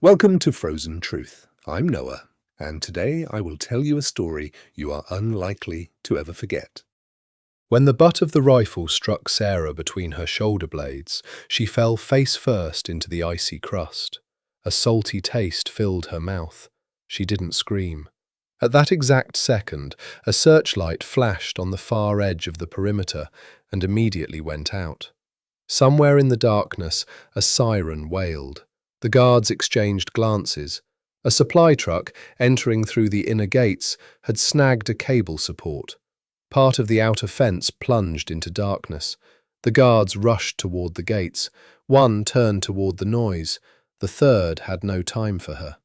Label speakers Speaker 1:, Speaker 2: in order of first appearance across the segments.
Speaker 1: Welcome to Frozen Truth. I'm Noah, and today I will tell you a story you are unlikely to ever forget. When the butt of the rifle struck Sarah between her shoulder blades, she fell face first into the icy crust. A salty taste filled her mouth. She didn't scream. At that exact second, a searchlight flashed on the far edge of the perimeter and immediately went out. Somewhere in the darkness, a siren wailed. The guards exchanged glances. A supply truck, entering through the inner gates, had snagged a cable support. Part of the outer fence plunged into darkness. The guards rushed toward the gates. One turned toward the noise. The third had no time for her.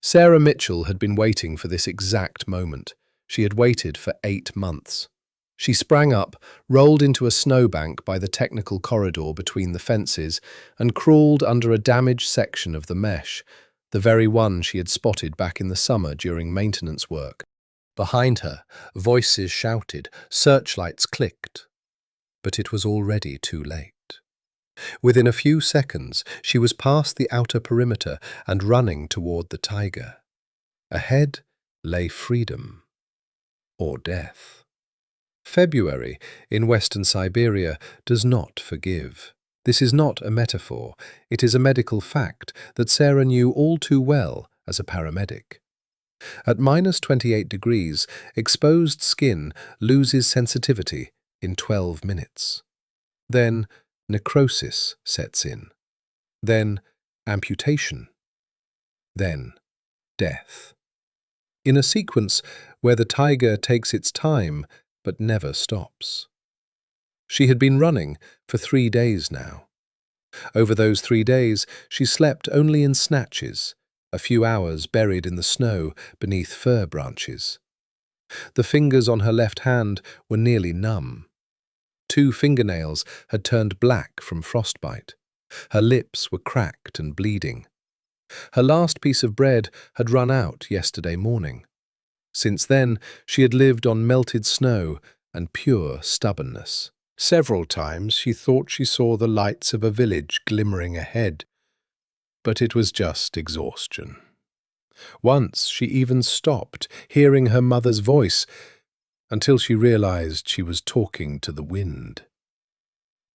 Speaker 1: Sarah Mitchell had been waiting for this exact moment. She had waited for 8 months. She sprang up, rolled into a snowbank by the technical corridor between the fences, and crawled under a damaged section of the mesh, the very one she had spotted back in the summer during maintenance work. Behind her, voices shouted, searchlights clicked. But it was already too late. Within a few seconds, she was past the outer perimeter and running toward the taiga. Ahead lay freedom or death. February in western Siberia does not forgive. This is not a metaphor. It is a medical fact that Sarah knew all too well as a paramedic. At -28 degrees, exposed skin loses sensitivity in 12 minutes. Then necrosis sets in. Then amputation. Then death. In a sequence where the tiger takes its time but never stops. She had been running for 3 days now. Over those 3 days, she slept only in snatches, a few hours buried in the snow beneath fir branches. The fingers on her left hand were nearly numb. 2 fingernails had turned black from frostbite. Her lips were cracked and bleeding. Her last piece of bread had run out yesterday morning. Since then, she had lived on melted snow and pure stubbornness. Several times she thought she saw the lights of a village glimmering ahead, but it was just exhaustion. Once she even stopped, hearing her mother's voice, until she realized she was talking to the wind.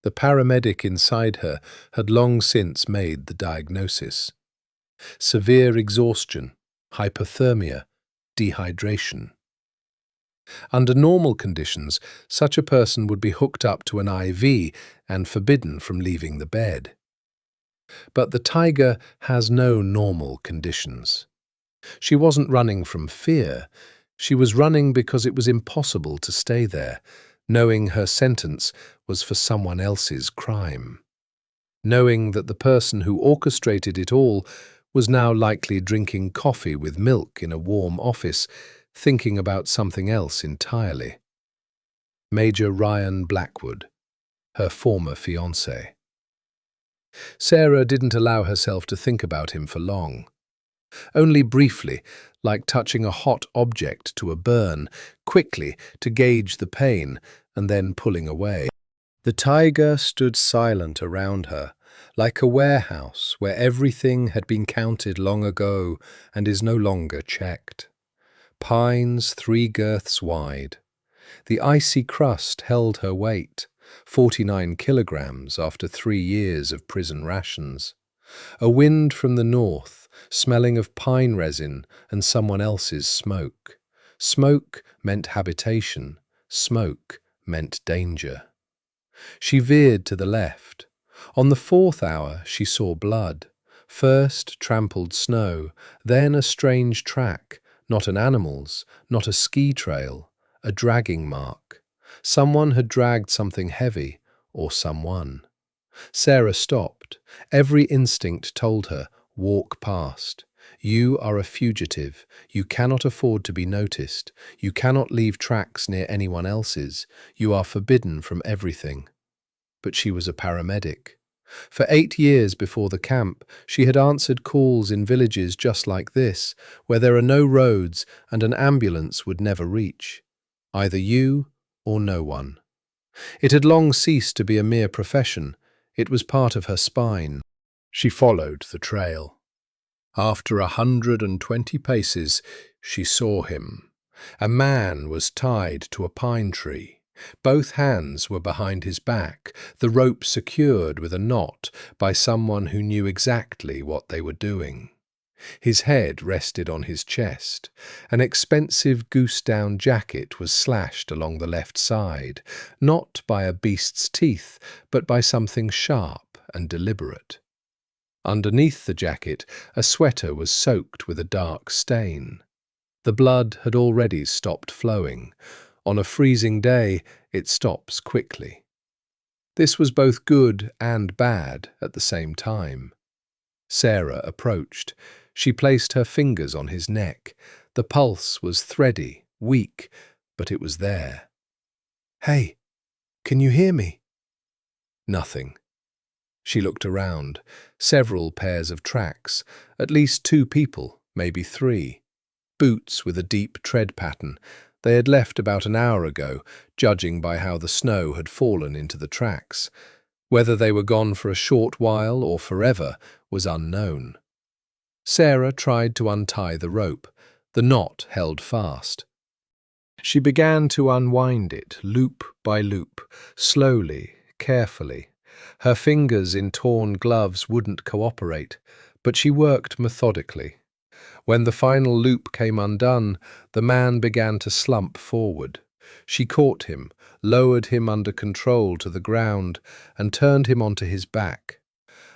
Speaker 1: The paramedic inside her had long since made the diagnosis. Severe exhaustion, hypothermia, dehydration. Under normal conditions, such a person would be hooked up to an IV and forbidden from leaving the bed. But the tiger has no normal conditions. She wasn't running from fear. She was running because it was impossible to stay there, knowing her sentence was for someone else's crime. Knowing that the person who orchestrated it all was now likely drinking coffee with milk in a warm office, thinking about something else entirely. Major Ryan Blackwood, her former fiancé. Sarah didn't allow herself to think about him for long. Only briefly, like touching a hot object to a burn, quickly to gauge the pain and then pulling away. The tiger stood silent around her, like a warehouse where everything had been counted long ago and is no longer checked. Pines 3 girths wide. The icy crust held her weight, 49 kilograms after 3 years of prison rations. A wind from the north, smelling of pine resin and someone else's smoke. Smoke meant habitation. Smoke meant danger. She veered to the left. On the 4th hour, she saw blood. First trampled snow, then a strange track, not an animal's, not a ski trail, a dragging mark. Someone had dragged something heavy, or someone. Sarah stopped. Every instinct told her, walk past. You are a fugitive. You cannot afford to be noticed. You cannot leave tracks near anyone else's. You are forbidden from everything. But she was a paramedic. For 8 years before the camp, she had answered calls in villages just like this, where there are no roads and an ambulance would never reach. Either you or no one. It had long ceased to be a mere profession. It was part of her spine. She followed the trail. After 120 paces, she saw him. A man was tied to a pine tree. Both hands were behind his back, the rope secured with a knot by someone who knew exactly what they were doing. His head rested on his chest. An expensive goose-down jacket was slashed along the left side, not by a beast's teeth, but by something sharp and deliberate. Underneath the jacket, a sweater was soaked with a dark stain. The blood had already stopped flowing. On a freezing day, it stops quickly. This was both good and bad at the same time. Sarah approached. She placed her fingers on his neck. The pulse was thready, weak, but it was there. "Hey, can you hear me?" Nothing. She looked around. Several pairs of tracks, at least 2 people, maybe 3. Boots with a deep tread pattern. They had left about an hour ago, judging by how the snow had fallen into the tracks. Whether they were gone for a short while or forever was unknown. Sarah tried to untie the rope. The knot held fast. She began to unwind it, loop by loop, slowly, carefully. Her fingers in torn gloves wouldn't cooperate, but she worked methodically. When the final loop came undone, the man began to slump forward. She caught him, lowered him under control to the ground, and turned him onto his back.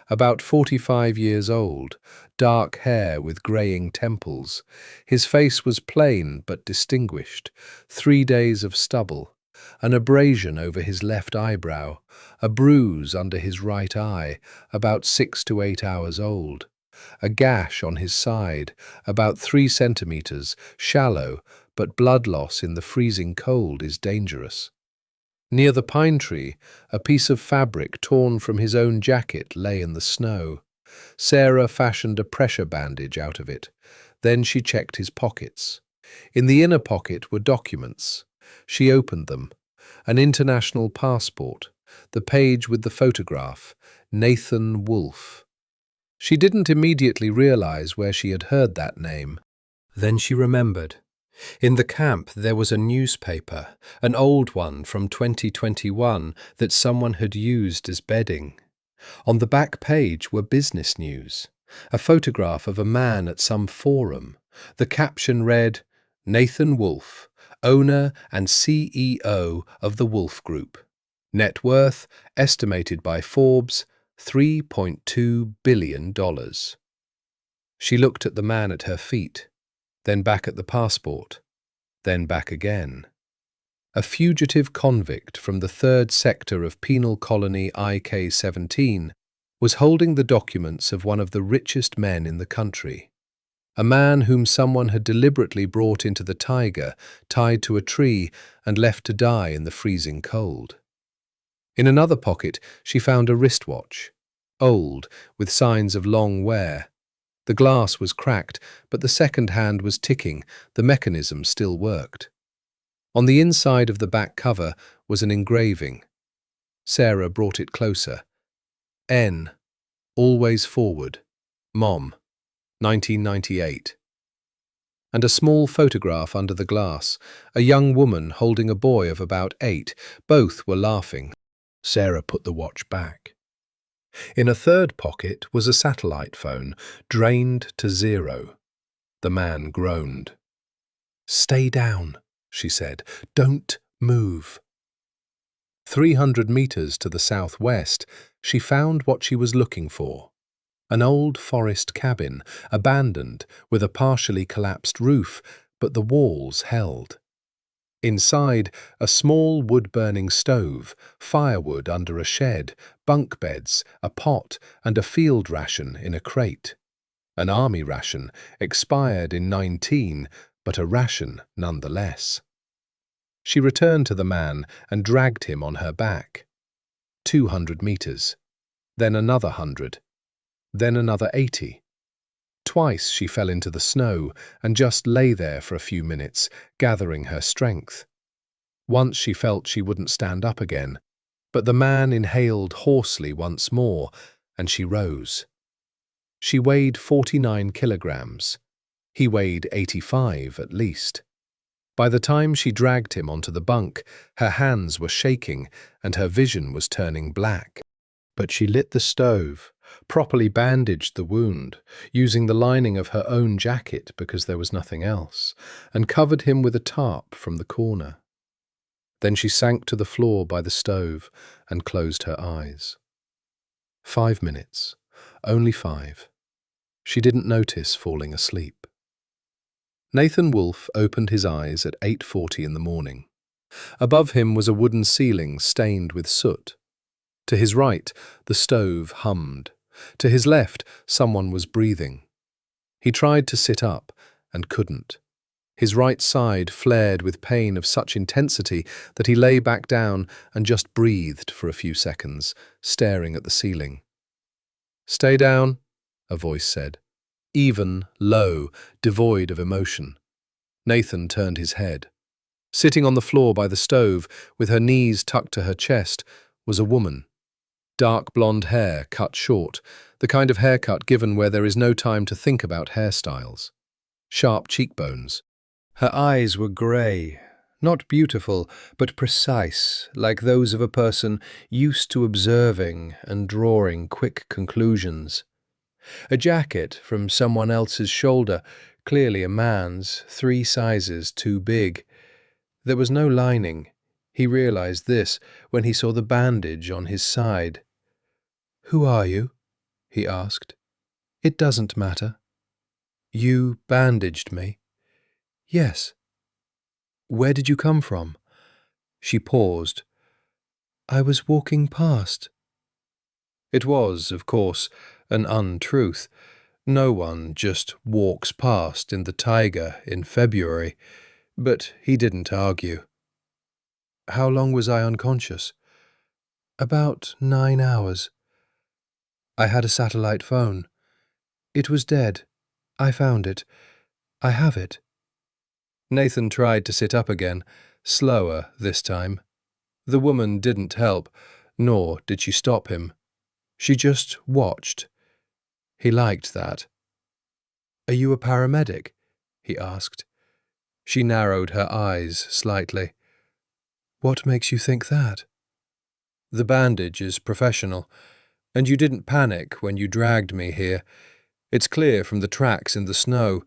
Speaker 1: About 45 years old, dark hair with greying temples. His face was plain but distinguished. 3 days of stubble, an abrasion over his left eyebrow, a bruise under his right eye, about 6 to 8 hours old, a gash on his side, about 3 centimeters, shallow, but blood loss in the freezing cold is dangerous. Near the pine tree, a piece of fabric torn from his own jacket lay in the snow. Sarah fashioned a pressure bandage out of it. Then she checked his pockets. In the inner pocket were documents. She opened them. An international passport, the page with the photograph, Nathan Wolfe. She didn't immediately realize where she had heard that name. Then she remembered. In the camp there was a newspaper, an old one from 2021 that someone had used as bedding. On the back page were business news, a photograph of a man at some forum. The caption read, "Nathan Wolfe, owner and CEO of the Wolfe Group. Net worth, estimated by Forbes, $3.2 billion. She looked at the man at her feet, then back at the passport, then back again. A fugitive convict from the 3rd sector of penal colony IK-17 was holding the documents of one of the richest men in the country. A man whom someone had deliberately brought into the taiga, tied to a tree, and left to die in the freezing cold. In another pocket, she found a wristwatch, old, with signs of long wear. The glass was cracked, but the second hand was ticking. The mechanism still worked. On the inside of the back cover was an engraving. Sarah brought it closer. N. Always forward. Mom. 1998. And a small photograph under the glass, a young woman holding a boy of about 8. Both were laughing. Sarah put the watch back. In a third pocket was a satellite phone, drained to 0. The man groaned. "Stay down," she said. "Don't move." 300 meters to the southwest, she found what she was looking for. An old forest cabin, abandoned, with a partially collapsed roof, but the walls held. Inside, a small wood-burning stove, firewood under a shed, bunk beds, a pot, and a field ration in a crate. An army ration, expired in 19, but a ration nonetheless. She returned to the man and dragged him on her back. 200 meters, then another 100, then another 80. Twice she fell into the snow and just lay there for a few minutes, gathering her strength. Once she felt she wouldn't stand up again, but the man inhaled hoarsely once more, and she rose. She weighed 49 kilograms. He weighed 85 at least. By the time she dragged him onto the bunk, her hands were shaking and her vision was turning black. But she lit the stove, properly bandaged the wound, using the lining of her own jacket because there was nothing else, and covered him with a tarp from the corner. Then she sank to the floor by the stove and closed her eyes. 5 minutes, only 5. She didn't notice falling asleep. Nathan Wolfe opened his eyes at 8:40 in the morning. Above him was a wooden ceiling stained with soot. To his right, the stove hummed. To his left, someone was breathing. He tried to sit up and couldn't. His right side flared with pain of such intensity that he lay back down and just breathed for a few seconds, staring at the ceiling. "Stay down," a voice said. Even, low, devoid of emotion. Nathan turned his head. Sitting on the floor by the stove, with her knees tucked to her chest, was a woman. Dark blonde hair, cut short, the kind of haircut given where there is no time to think about hairstyles. Sharp cheekbones. Her eyes were grey, not beautiful, but precise, like those of a person used to observing and drawing quick conclusions. A jacket from someone else's shoulder, clearly a man's, 3 sizes too big. There was no lining. He realized this when he saw the bandage on his side. "Who are you?" he asked. "It doesn't matter." "You bandaged me?" "Yes." "Where did you come from?" She paused. "I was walking past." It was, of course, an untruth. No one just walks past in the taiga in February, but he didn't argue. "How long was I unconscious?" "About 9 hours. I had a satellite phone. It was dead. I found it. I have it." Nathan tried to sit up again, slower this time. The woman didn't help, nor did she stop him. She just watched. He liked that. "Are you a paramedic?" he asked. She narrowed her eyes slightly. "What makes you think that?" "The bandage is professional, and you didn't panic when you dragged me here. It's clear from the tracks in the snow.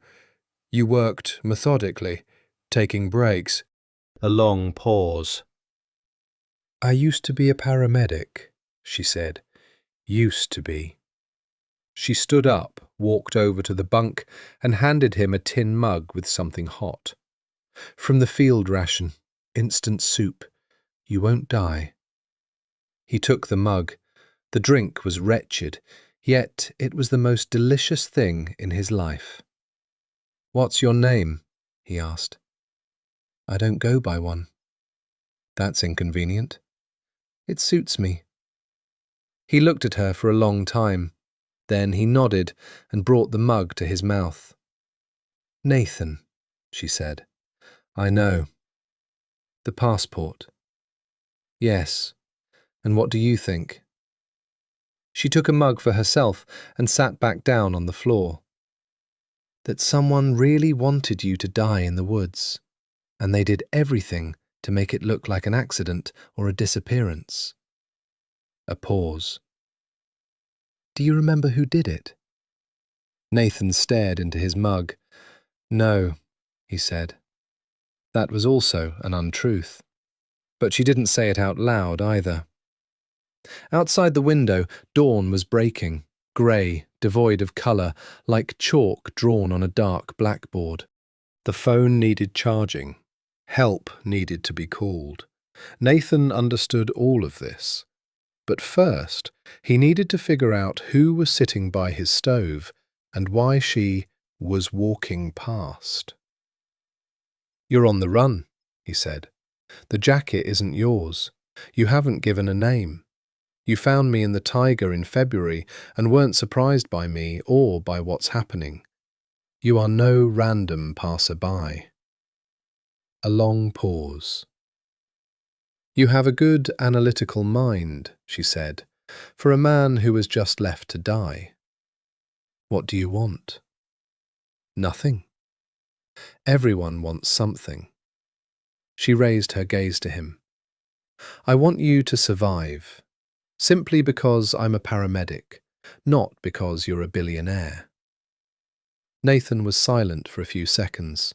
Speaker 1: You worked methodically, taking breaks." A long pause. "I used to be a paramedic," she said. "Used to be." She stood up, walked over to the bunk, and handed him a tin mug with something hot. "From the field ration, instant soup. You won't die." He took the mug. The drink was wretched, yet it was the most delicious thing in his life. "What's your name?" he asked. "I don't go by one." "That's inconvenient." "It suits me." He looked at her for a long time. Then he nodded and brought the mug to his mouth. "Nathan," she said. "I know." "The passport." "Yes. And what do you think?" She took a mug for herself and sat back down on the floor. "That someone really wanted you to die in the woods, and they did everything to make it look like an accident or a disappearance." A pause. "Do you remember who did it?" Nathan stared into his mug. "No," he said. That was also an untruth. But she didn't say it out loud either. Outside the window, dawn was breaking, grey, devoid of colour, like chalk drawn on a dark blackboard. The phone needed charging. Help needed to be called. Nathan understood all of this. But first, he needed to figure out who was sitting by his stove and why she was walking past. "You're on the run," he said. "The jacket isn't yours. You haven't given a name. You found me in the taiga in February and weren't surprised by me or by what's happening. You are no random passerby." A long pause. "You have a good analytical mind," she said, "for a man who was just left to die." What do you want? Nothing. Everyone wants something. She raised her gaze to him. I want you to survive, simply because I'm a paramedic, not because you're a billionaire. Nathan was silent for a few seconds.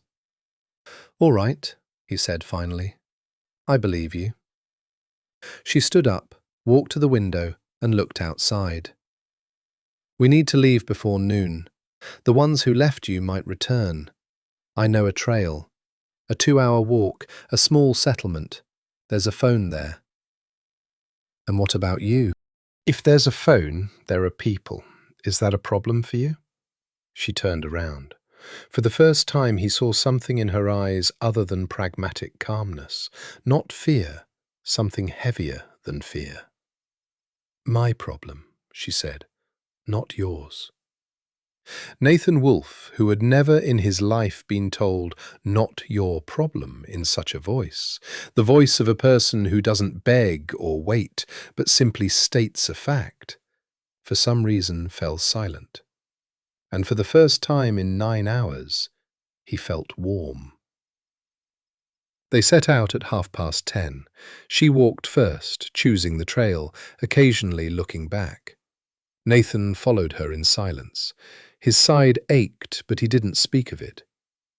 Speaker 1: All right, he said finally. I believe you. She stood up, walked to the window, and looked outside. We need to leave before noon. The ones who left you might return. I know a trail. A 2-hour walk, a small settlement. There's a phone there. And what about you? If there's a phone, there are people. Is that a problem for you? She turned around. For the first time, he saw something in her eyes other than pragmatic calmness. Not fear, something heavier than fear. My problem, she said, not yours. Nathan Wolfe, who had never in his life been told, not your problem, in such a voice, the voice of a person who doesn't beg or wait, but simply states a fact, for some reason fell silent. And for the first time in 9 hours, he felt warm. They set out at 10:30. She walked first, choosing the trail, occasionally looking back. Nathan followed her in silence. His side ached, but he didn't speak of it.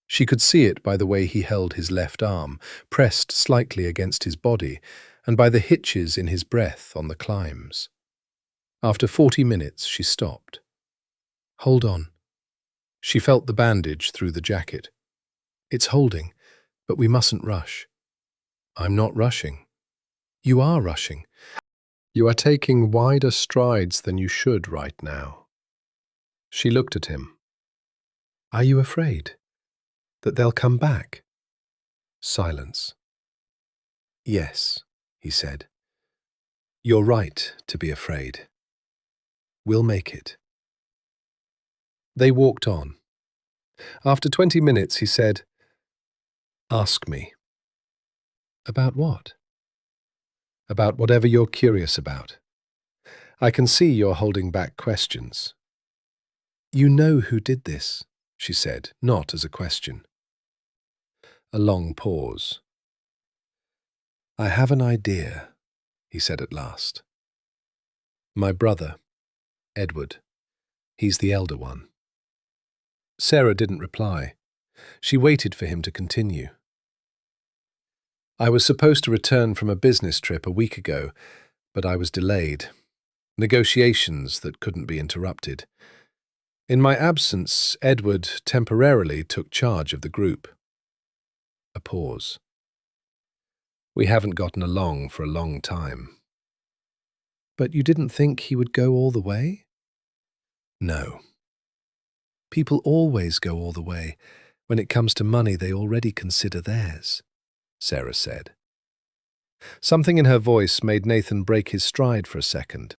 Speaker 1: She could see it by the way he held his left arm, pressed slightly against his body, and by the hitches in his breath on the climbs. After 40 minutes, she stopped. Hold on. She felt the bandage through the jacket. It's holding, but we mustn't rush. I'm not rushing. You are rushing. You are taking wider strides than you should right now. She looked at him. Are you afraid? That they'll come back? Silence. Yes, he said. You're right to be afraid. We'll make it. They walked on. After 20 minutes, he said, Ask me. About what? About whatever you're curious about. I can see you're holding back questions. You know who did this, she said, not as a question. A long pause. I have an idea, he said at last. My brother, Edward. He's the elder one. Sarah didn't reply. She waited for him to continue. I was supposed to return from a business trip a week ago, but I was delayed. Negotiations that couldn't be interrupted. In my absence, Edward temporarily took charge of the group. A pause. We haven't gotten along for a long time. But you didn't think he would go all the way? No. People always go all the way. When it comes to money, they already consider theirs, Sarah said. Something in her voice made Nathan break his stride for a second.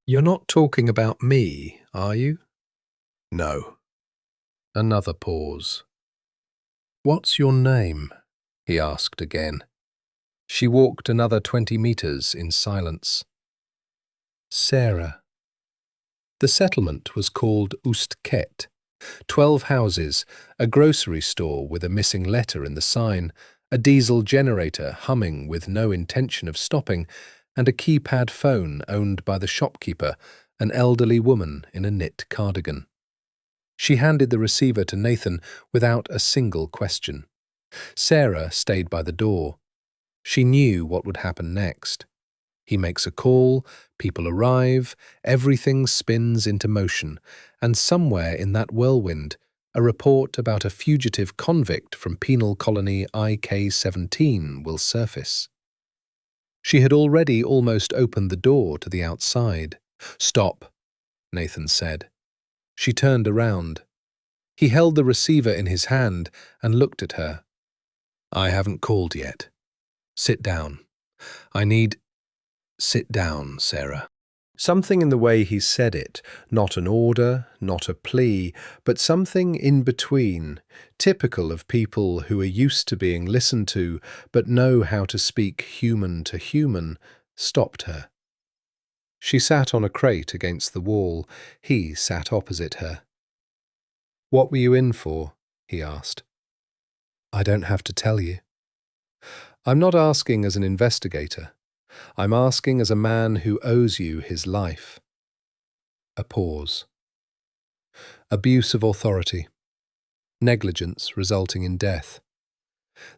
Speaker 1: You're not talking about me, are you? No. Another pause. What's your name? He asked again. She walked another 20 meters in silence. Sarah. The settlement was called Ustket. 12 houses, a grocery store with a missing letter in the sign, a diesel generator humming with no intention of stopping, and a keypad phone owned by the shopkeeper, an elderly woman in a knit cardigan. She handed the receiver to Nathan without a single question. Sarah stayed by the door. She knew what would happen next. He makes a call, people arrive, everything spins into motion, and somewhere in that whirlwind, a report about a fugitive convict from penal colony IK-17 will surface. She had already almost opened the door to the outside. Stop, Nathan said. She turned around. He held the receiver in his hand and looked at her. I haven't called yet. Sit down. I need... Sit down, Sarah. Something in the way he said it, not an order, not a plea, but something in between, typical of people who are used to being listened to but know how to speak human to human, stopped her. She sat on a crate against the wall. He sat opposite her. "What were you in for?" he asked. "I don't have to tell you." "I'm not asking as an investigator. I'm asking as a man who owes you his life." A pause. Abuse of authority. Negligence resulting in death.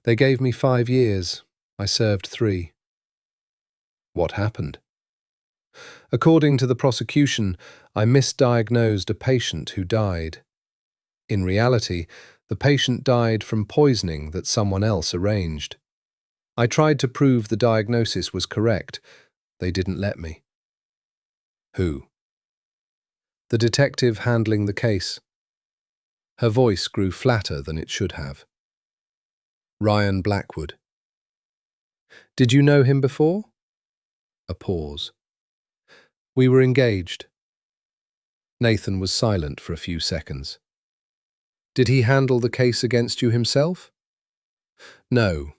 Speaker 1: They gave me 5 years. I served 3. What happened? According to the prosecution, I misdiagnosed a patient who died. In reality, the patient died from poisoning that someone else arranged. I tried to prove the diagnosis was correct. They didn't let me. Who? The detective handling the case. Her voice grew flatter than it should have. Ryan Blackwood. Did you know him before? A pause. We were engaged. Nathan was silent for a few seconds. Did he handle the case against you himself? No.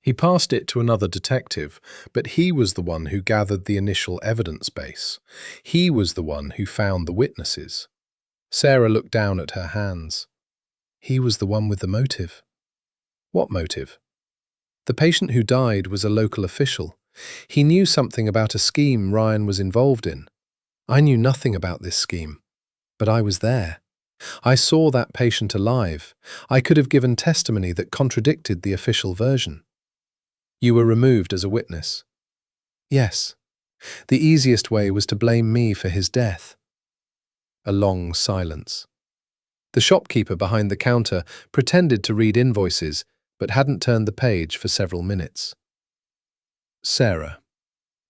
Speaker 1: He passed it to another detective, but he was the one who gathered the initial evidence base. He was the one who found the witnesses. Sarah looked down at her hands. He was the one with the motive. What motive? The patient who died was a local official. He knew something about a scheme Ryan was involved in. I knew nothing about this scheme, but I was there. I saw that patient alive. I could have given testimony that contradicted the official version. You were removed as a witness. Yes. The easiest way was to blame me for his death. A long silence. The shopkeeper behind the counter pretended to read invoices, but hadn't turned the page for several minutes. Sarah,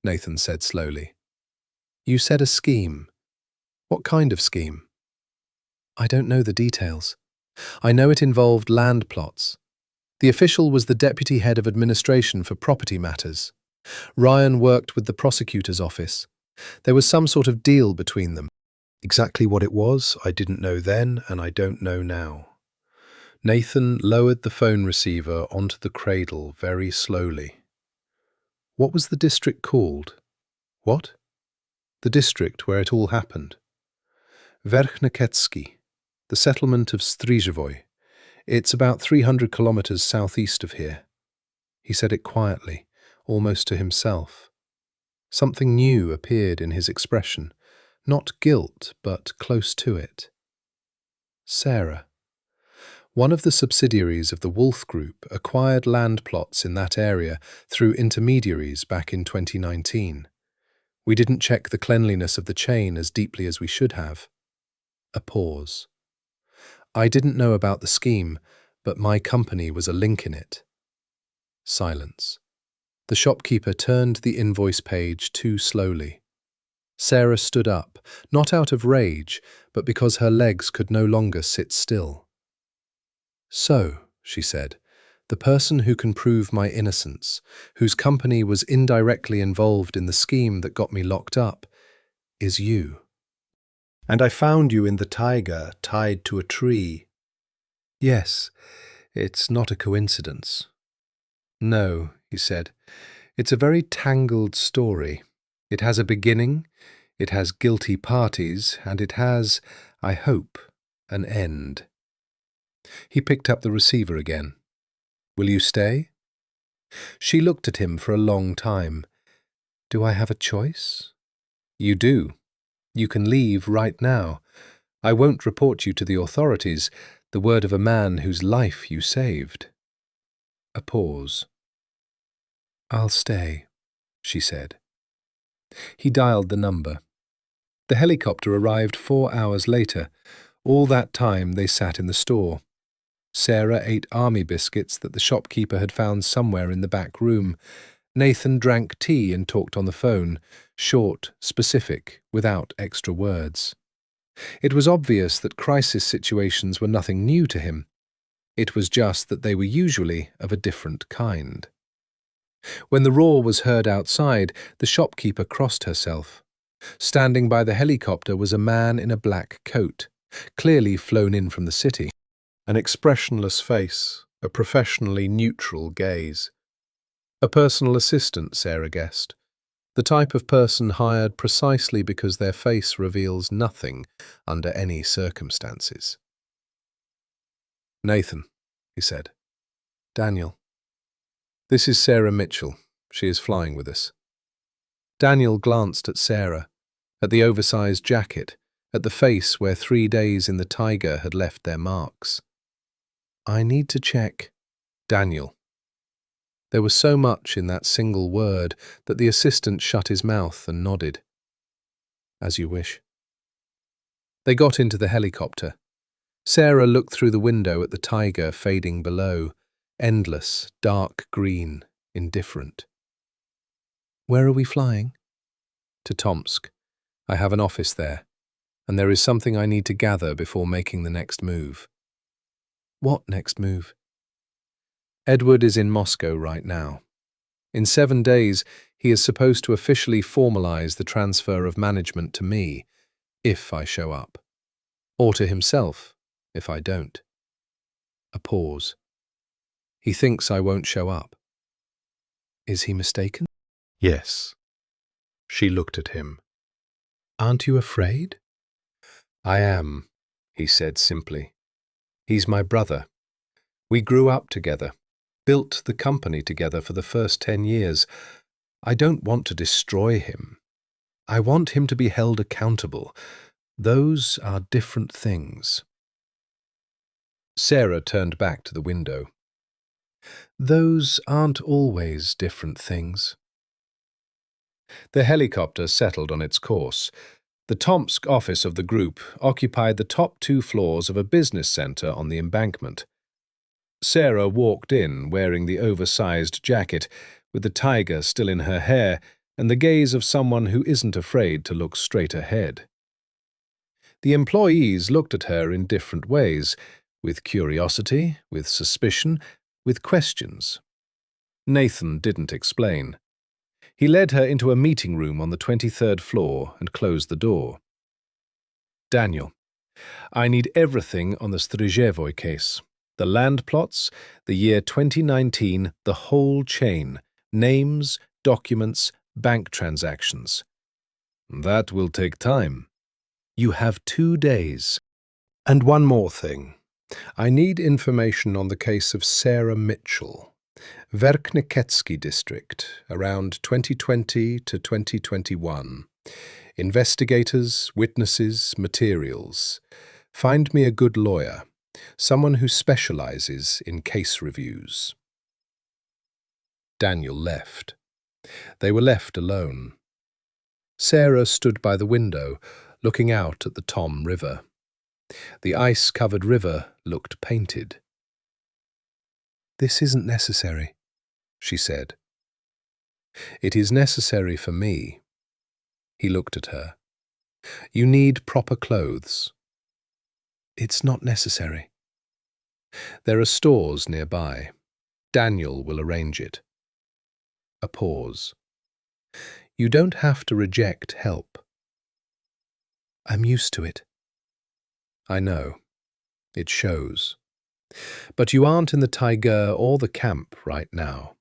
Speaker 1: Nathan said slowly. You said a scheme. What kind of scheme? I don't know the details. I know it involved land plots. The official was the deputy head of administration for property matters. Ryan worked with the prosecutor's office. There was some sort of deal between them. Exactly what it was, I didn't know then, and I don't know now. Nathan lowered the phone receiver onto the cradle very slowly. What was the district called? What? The district where it all happened. Verkhneketski, the settlement of Stryjevoy. It's about 300 kilometers southeast of here. He said it quietly, almost to himself. Something new appeared in his expression, not guilt, but close to it. Sarah. One of the subsidiaries of the Wolf Group acquired land plots in that area through intermediaries back in 2019. We didn't check the cleanliness of the chain as deeply as we should have. A pause. I didn't know about the scheme, but my company was a link in it. Silence. The shopkeeper turned the invoice page too slowly. Sarah stood up, not out of rage, but because her legs could no longer sit still. So, she said, the person who can prove my innocence, whose company was indirectly involved in the scheme that got me locked up, is you. And I found you in the taiga, tied to a tree. Yes, it's not a coincidence. No, he said, it's a very tangled story. It has a beginning, it has guilty parties, and it has, I hope, an end. He picked up the receiver again. Will you stay? She looked at him for a long time. Do I have a choice? You do. You can leave right now. I won't report you to the authorities, the word of a man whose life you saved. A pause. I'll stay, she said. He dialed the number. The helicopter arrived 4 hours later. All that time they sat in the store. Sarah ate army biscuits that the shopkeeper had found somewhere in the back room. Nathan drank tea and talked on the phone, short, specific, without extra words. It was obvious that crisis situations were nothing new to him. It was just that they were usually of a different kind. When the roar was heard outside, the shopkeeper crossed herself. Standing by the helicopter was a man in a black coat, clearly flown in from the city. An expressionless face, a professionally neutral gaze. A personal assistant, Sarah guessed. The type of person hired precisely because their face reveals nothing under any circumstances. Nathan, he said. Daniel. This is Sarah Mitchell. She is flying with us. Daniel glanced at Sarah, at the oversized jacket, at the face where 3 days in the taiga had left their marks. I need to check. Daniel. There was so much in that single word that the assistant shut his mouth and nodded. As you wish. They got into the helicopter. Sarah looked through the window at the taiga fading below, endless, dark green, indifferent. Where are we flying? To Tomsk. I have an office there, and there is something I need to gather before making the next move. What next move? Edward is in Moscow right now. In 7 days, he is supposed to officially formalize the transfer of management to me, if I show up, or to himself, if I don't. A pause. He thinks I won't show up. Is he mistaken? Yes. She looked at him. Aren't you afraid? I am, he said simply. He's my brother. We grew up together, built the company together for the first 10 years. I don't want to destroy him. I want him to be held accountable. Those are different things. Sarah turned back to the window. Those aren't always different things. The helicopter settled on its course. The Tomsk office of the group occupied the top 2 floors of a business center on the embankment. Sarah walked in wearing the oversized jacket, with the taiga still in her hair and the gaze of someone who isn't afraid to look straight ahead. The employees looked at her in different ways, with curiosity, with suspicion, with questions. Nathan didn't explain. He led her into a meeting room on the 23rd floor and closed the door. Daniel, I need everything on the Strzevoy case. The land plots, the year 2019, the whole chain, names, documents, bank transactions. That will take time. You have 2 days. And one more thing. I need information on the case of Sarah Mitchell. Verkhneketsky district, around 2020 to 2021. Investigators, witnesses, materials. Find me a good lawyer, someone who specializes in case reviews. Daniel left. They were left alone. Sarah stood by the window, looking out at the Tom River. The ice-covered river looked painted. This isn't necessary, she said. It is necessary for me. He looked at her. You need proper clothes. It's not necessary. There are stores nearby. Daniel will arrange it. A pause. You don't have to reject help. I'm used to it. I know. It shows. But you aren't in the taiga or the camp right now.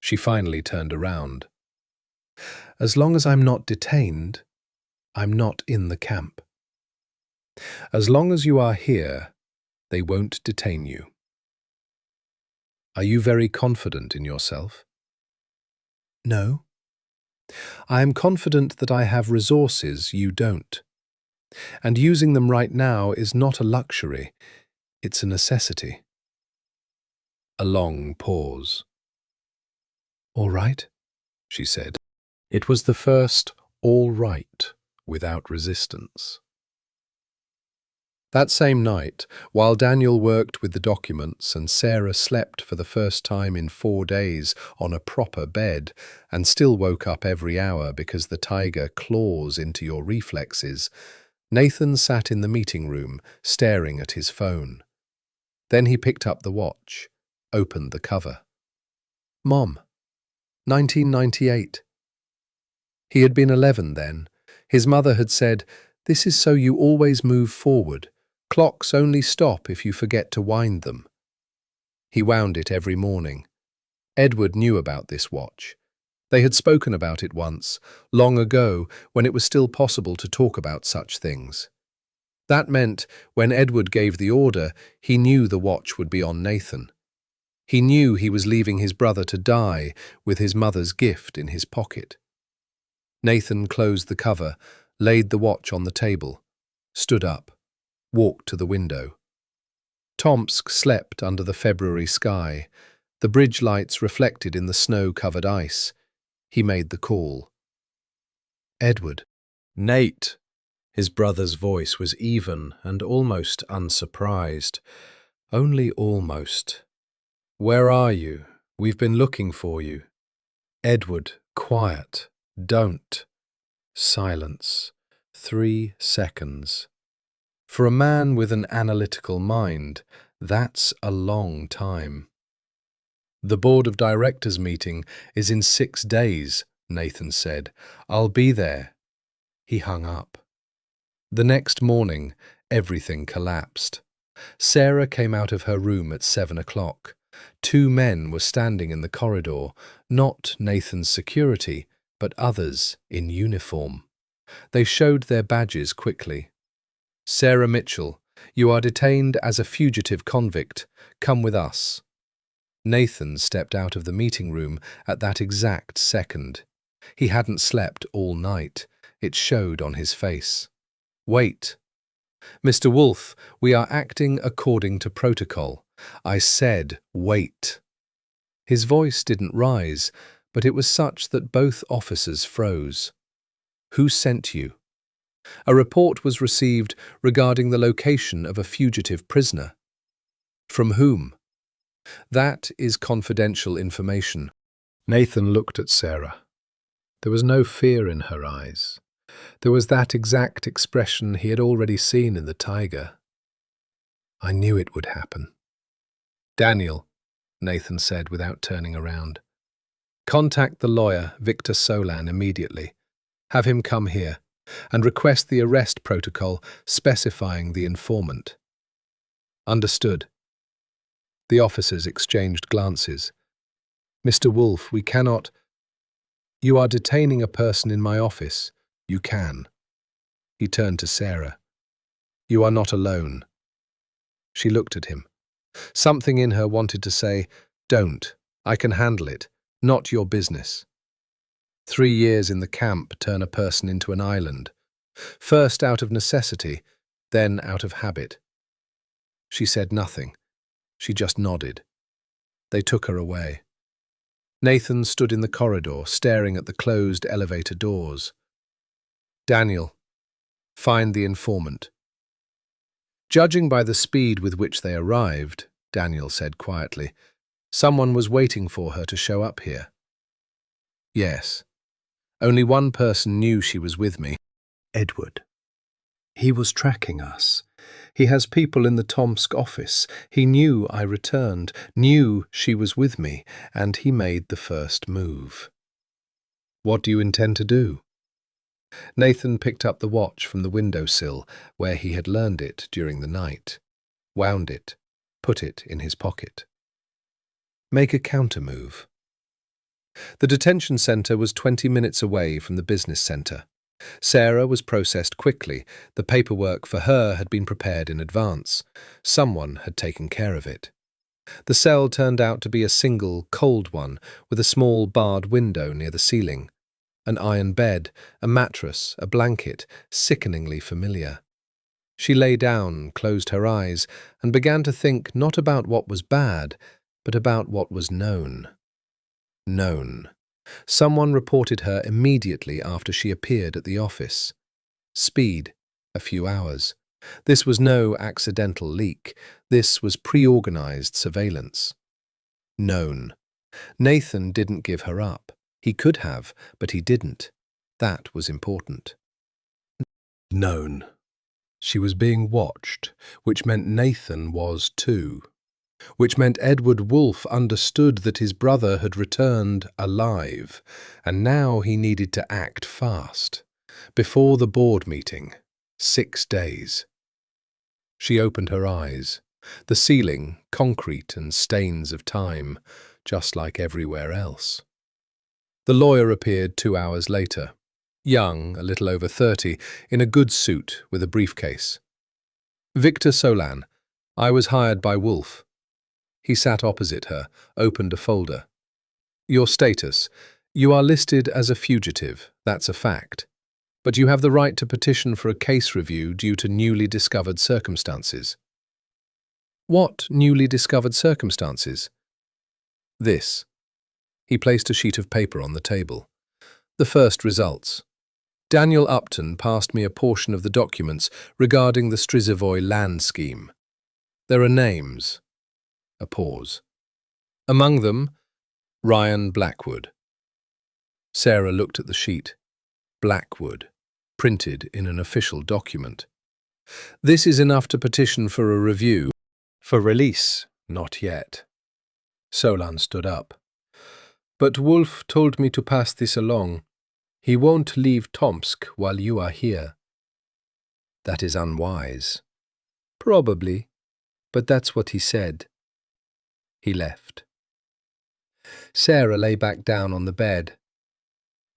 Speaker 1: She finally turned around. As long as I'm not detained, I'm not in the camp. As long as you are here, they won't detain you. Are you very confident in yourself? No. I am confident that I have resources you don't. And using them right now is not a luxury, it's a necessity. A long pause. All right, she said. It was the first all right without resistance. That same night, while Daniel worked with the documents and Sarah slept for the first time in 4 days on a proper bed and still woke up every hour because the taiga claws into your reflexes, Nathan sat in the meeting room, staring at his phone. Then he picked up the watch, opened the cover. Mom, 1998. He had been 11 then. His mother had said, "This is so you always move forward. Clocks only stop if you forget to wind them." He wound it every morning. Edward knew about this watch. They had spoken about it once, long ago, when it was still possible to talk about such things. That meant when Edward gave the order, he knew the watch would be on Nathan. He knew he was leaving his brother to die with his mother's gift in his pocket. Nathan closed the cover, laid the watch on the table, stood up, walked to the window. Tomsk slept under the February sky. The bridge lights reflected in the snow-covered ice. He made the call. Edward.
Speaker 2: Nate. His brother's voice was even and almost unsurprised. Only almost. Where are you? We've been looking for you. Edward, quiet. Don't. Silence. 3 seconds. For a man with an analytical mind, that's a long time. The board of directors meeting is in 6 days, Nathan said. I'll be there. He hung up. The next morning, everything collapsed. Sarah came out of her room at 7 o'clock. 2 men were standing in the corridor, not Nathan's security, but others in uniform. They showed their badges quickly. Sarah Mitchell, you are detained as a fugitive convict. Come with us. Nathan stepped out of the meeting room at that exact second. He hadn't slept all night. It showed on his face. Wait. Mr. Wolfe, we are acting according to protocol. I said wait. His voice didn't rise, but it was such that both officers froze. Who sent you? A report was received regarding the location of a fugitive prisoner. From whom? That is confidential information.
Speaker 3: Nathan looked at Sarah. There was no fear in her eyes. There was that exact expression he had already seen in the taiga. I knew it would happen. Daniel, Nathan said without turning around. Contact the lawyer, Victor Solan, immediately. Have him come here, and request the arrest protocol specifying the informant. Understood. The officers exchanged glances. Mr. Wolfe, we cannot... You are detaining a person in my office. You can. He turned to Sarah. You are not alone. She looked at him. Something in her wanted to say, don't, I can handle it, not your business. 3 years in the camp turn a person into an island, first out of necessity, then out of habit. She said nothing. She just nodded. They took her away. Nathan stood in the corridor, staring at the closed elevator doors. Daniel, find the informant. Judging by the speed with which they arrived, Daniel said quietly, someone was waiting for her to show up here. Yes. Only one person knew she was with me. Edward. He was tracking us. He has people in the Tomsk office. He knew I returned, knew she was with me, and he made the first move. What do you intend to do? Nathan picked up the watch from the windowsill where he had learned it during the night, wound it, put it in his pocket. Make a counter-move. The detention centre was 20 minutes away from the business centre. Sarah was processed quickly. The paperwork for her had been prepared in advance. Someone had taken care of it. The cell turned out to be a single, cold one with a small barred window near the ceiling. An iron bed, a mattress, a blanket, sickeningly familiar. She lay down, closed her eyes, and began to think not about what was bad, but about what was known. Known. Someone reported her immediately after she appeared at the office. Speed, a few hours. This was no accidental leak. This was pre-organized surveillance. Known. Nathan didn't give her up. He could have, but he didn't. That was important. Known. She was being watched, which meant Nathan was too. Which meant Edward Wolfe understood that his brother had returned alive, and now he needed to act fast. Before the board meeting, 6 days. She opened her eyes. The ceiling, concrete and stains of time, just like everywhere else. The lawyer appeared 2 hours later. Young, a little over 30, in a good suit with a briefcase.
Speaker 1: Victor Solan. I was hired by Wolf. He sat opposite her, opened a folder. Your status. You are listed as a fugitive, that's a fact. But you have the right to petition for a case review due to newly discovered circumstances. What newly discovered circumstances? This. He placed a sheet of paper on the table. The first results. Daniel Upton passed me a portion of the documents regarding the Stryzevoy land scheme. There are names. A pause. Among them, Ryan Blackwood. Sarah looked at the sheet. Blackwood, printed in an official document. This is enough to petition for a review.
Speaker 2: For release, not yet.
Speaker 3: Solan stood up. But Wolf told me to pass this along. He won't leave Tomsk while you are here.
Speaker 1: That is unwise.
Speaker 3: Probably, but that's what he said. He left.
Speaker 1: Sarah lay back down on the bed.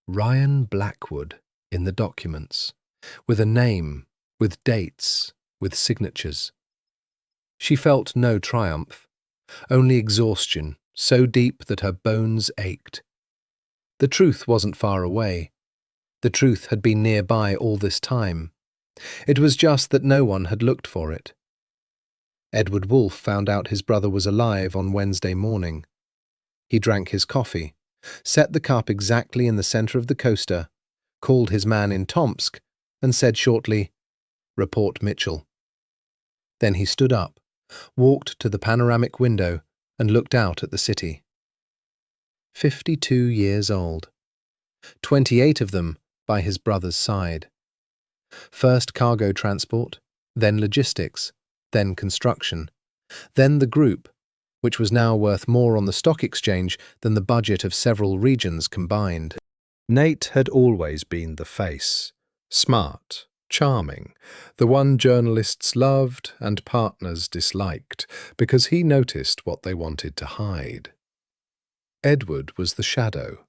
Speaker 1: Ryan Blackwood in the documents, with a name, with dates, with signatures. She felt no triumph, only exhaustion, so deep that her bones ached. The truth wasn't far away. The truth had been nearby all this time. It was just that no one had looked for it. Edward Wolfe found out his brother was alive on Wednesday morning. He drank his coffee, set the cup exactly in the centre of the coaster, called his man in Tomsk, and said shortly, "Report Mitchell." Then he stood up, walked to the panoramic window, and looked out at the city. 52 years old. 28 of them by his brother's side. First cargo transport, then logistics, then construction, then the group, which was now worth more on the stock exchange than the budget of several regions combined.
Speaker 2: Nate had always been the face, smart, charming, the one journalists loved and partners disliked, because he noticed what they wanted to hide. Edward was the shadow.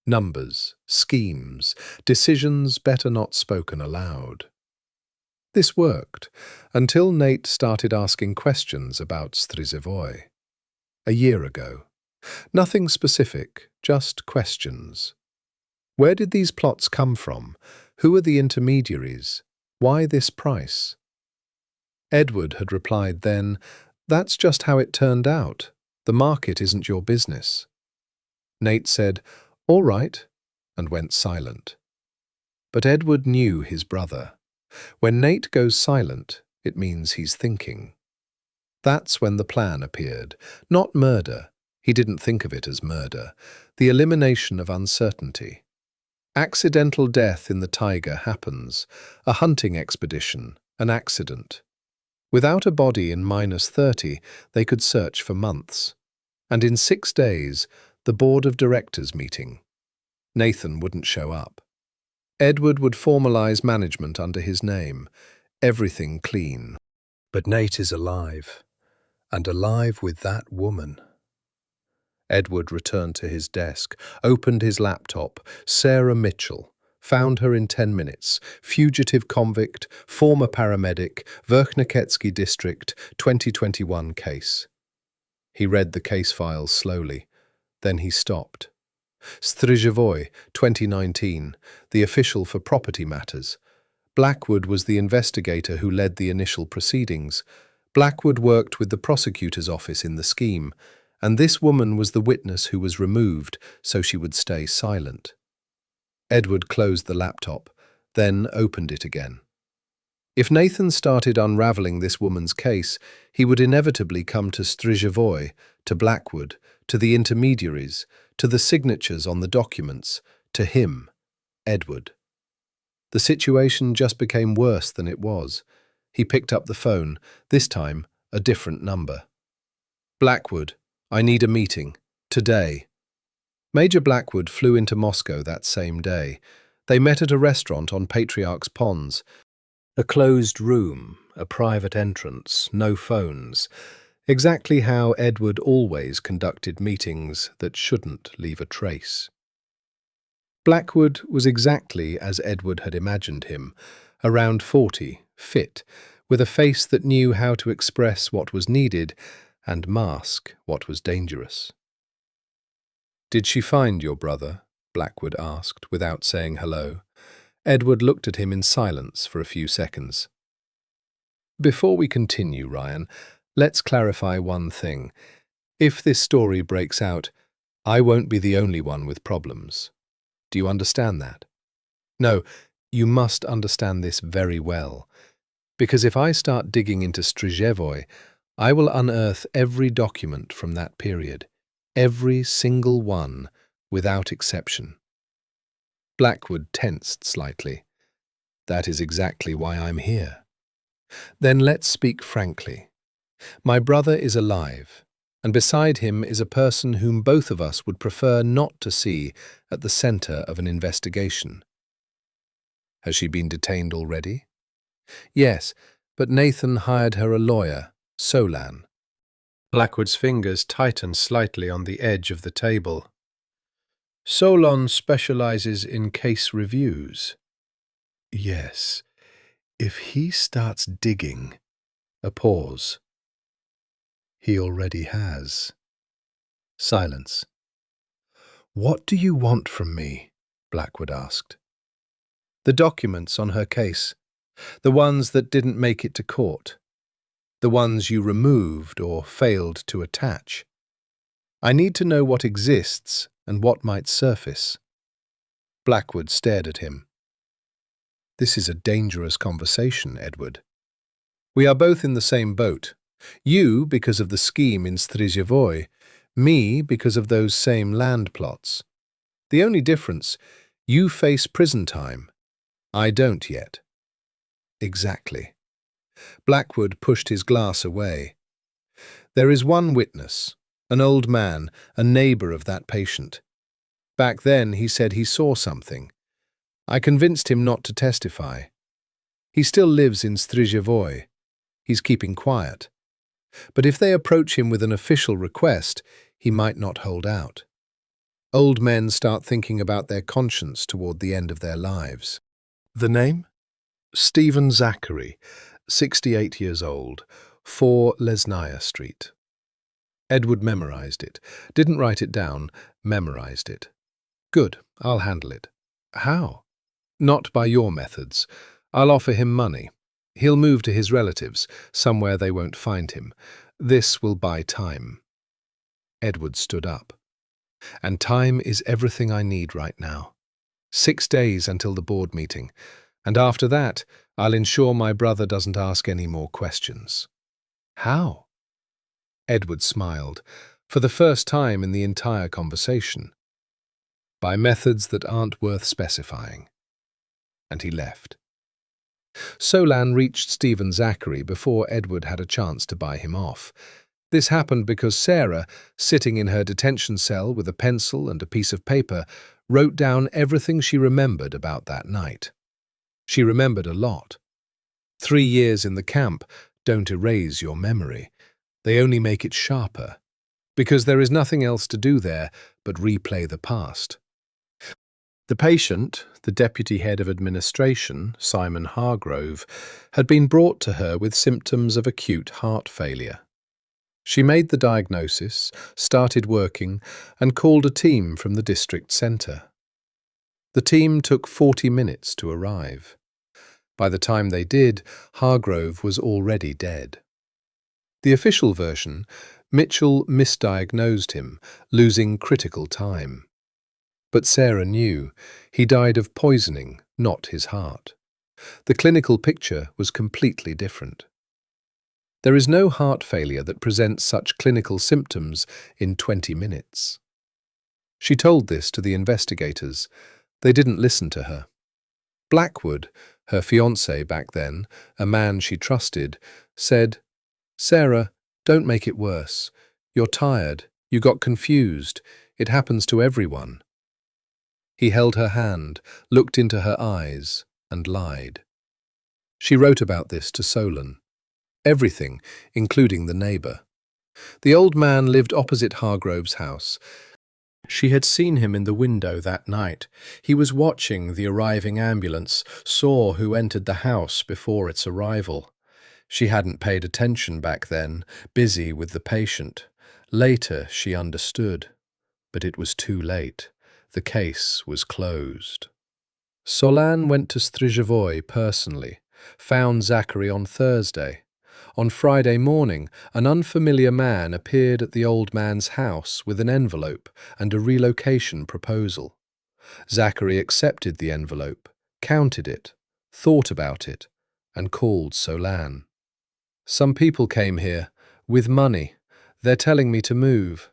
Speaker 2: Numbers, schemes, decisions better not spoken aloud. This worked, until Nate started asking questions about Stryzevoy. A year ago. Nothing specific, just questions. Where did these plots come from? Who are the intermediaries? Why this price? Edward had replied then, "That's just how it turned out. The market isn't your business." Nate said, "All right," and went silent. But Edward knew his brother. When Nate goes silent, it means he's thinking. That's when the plan appeared. Not murder. He didn't think of it as murder. The elimination of uncertainty. Accidental death in the taiga happens. A hunting expedition. An accident. Without a body in -30, they could search for months. And in 6 days, the board of directors meeting. Nathan wouldn't show up. Edward would formalize management under his name. Everything clean. But Nate is alive, and alive with that woman.
Speaker 1: Edward returned to his desk, opened his laptop. Sarah Mitchell. Found her in 10 minutes. Fugitive convict, former paramedic, Verkhneketsky district, 2021 case. He read the case files slowly. Then he stopped. Stryzevoy, 2019, the official for property matters. Blackwood was the investigator who led the initial proceedings. Blackwood worked with the prosecutor's office in the scheme, and this woman was the witness who was removed so she would stay silent. Edward closed the laptop, then opened it again. If Nathan started unravelling this woman's case, he would inevitably come to Stryzevoy, to Blackwood, to the intermediaries, to the signatures on the documents, to him, Edward. The situation just became worse than it was. He picked up the phone, this time a different number. "Blackwood, I need a meeting. Today." Major Blackwood flew into Moscow that same day. They met at a restaurant on Patriarch's Ponds. A closed room, a private entrance, no phones. Exactly how Edward always conducted meetings that shouldn't leave a trace. Blackwood was exactly as Edward had imagined him, around 40, fit,
Speaker 2: with a face that knew how to express what was needed and mask what was dangerous. "Did she find your brother?" Blackwood asked, without saying hello. Edward looked at him in silence for a few seconds. "Before we continue, Ryan, let's clarify one thing. If this story breaks out, I won't be the only one with problems. Do you understand that? No, you must understand this very well, because if I start digging into Strzyżewo, I will unearth every document from that period, every single one, without exception." Blackwood tensed slightly. "That is exactly why I'm here." "Then let's speak frankly. My brother is alive, and beside him is a person whom both of us would prefer not to see at the center of an investigation." "Has she been detained already?" "Yes, but Nathan hired her a lawyer, Solan." Blackwood's fingers tightened slightly on the edge of the table. "Solon specializes in case reviews." "Yes, if he starts digging—" A pause. "He already has." Silence. "What do you want from me?" Blackwood asked. "The documents on her case. The ones that didn't make it to court. The ones you removed or failed to attach. I need to know what exists and what might surface." Blackwood stared at him. "This is a dangerous conversation, Edward. We are both in the same boat. You because of the scheme in Strzyżewo, me because of those same land plots. The only difference, you face prison time. I don't yet." "Exactly." Blackwood pushed his glass away. "There is one witness, an old man, a neighbor of that patient. Back then he said he saw something. I convinced him not to testify. He still lives in Strzyżewo. He's keeping quiet. But if they approach him with an official request, he might not hold out. Old men start thinking about their conscience toward the end of their lives." "The name?" "Stephen Zachary, 68 years old, 4 Lesnaya Street." Edward memorized it. Didn't write it down, memorized it. "Good, I'll handle it." "How?" "Not by your methods. I'll offer him money. He'll move to his relatives, somewhere they won't find him. This will buy time." Edward stood up. "And time is everything I need right now. 6 days until the board meeting, and after that, I'll ensure my brother doesn't ask any more questions." "How?" Edward smiled, for the first time in the entire conversation. "By methods that aren't worth specifying." And he left. Solan reached Stephen Zachary before Edward had a chance to buy him off. This happened because Sarah, sitting in her detention cell with a pencil and a piece of paper, wrote down everything she remembered about that night. She remembered a lot. 3 years in the camp don't erase your memory. They only make it sharper, because there is nothing else to do there but replay the past. The patient, the deputy head of administration, Simon Hargrove, had been brought to her with symptoms of acute heart failure. She made the diagnosis, started working, and called a team from the district centre. The team took 40 minutes to arrive. By the time they did, Hargrove was already dead. The official version, Mitchell misdiagnosed him, losing critical time. But Sarah knew he died of poisoning, not his heart. The clinical picture was completely different. There is no heart failure that presents such clinical symptoms in 20 minutes. She told this to the investigators. They didn't listen to her. Blackwood, her fiancé back then, a man she trusted, said, "Sarah, don't make it worse. You're tired. You got confused. It happens to everyone." He held her hand, looked into her eyes, and lied. She wrote about this to Solon. Everything, including the neighbour. The old man lived opposite Hargrove's house. She had seen him in the window that night. He was watching the arriving ambulance, saw who entered the house before its arrival. She hadn't paid attention back then, busy with the patient. Later, she understood. But it was too late. The case was closed. Solan went to Stryjevoy personally, found Zachary on Thursday. On Friday morning, an unfamiliar man appeared at the old man's house with an envelope and a relocation proposal. Zachary accepted the envelope, counted it, thought about it, and called Solan. "Some people came here, with money. They're telling me to move."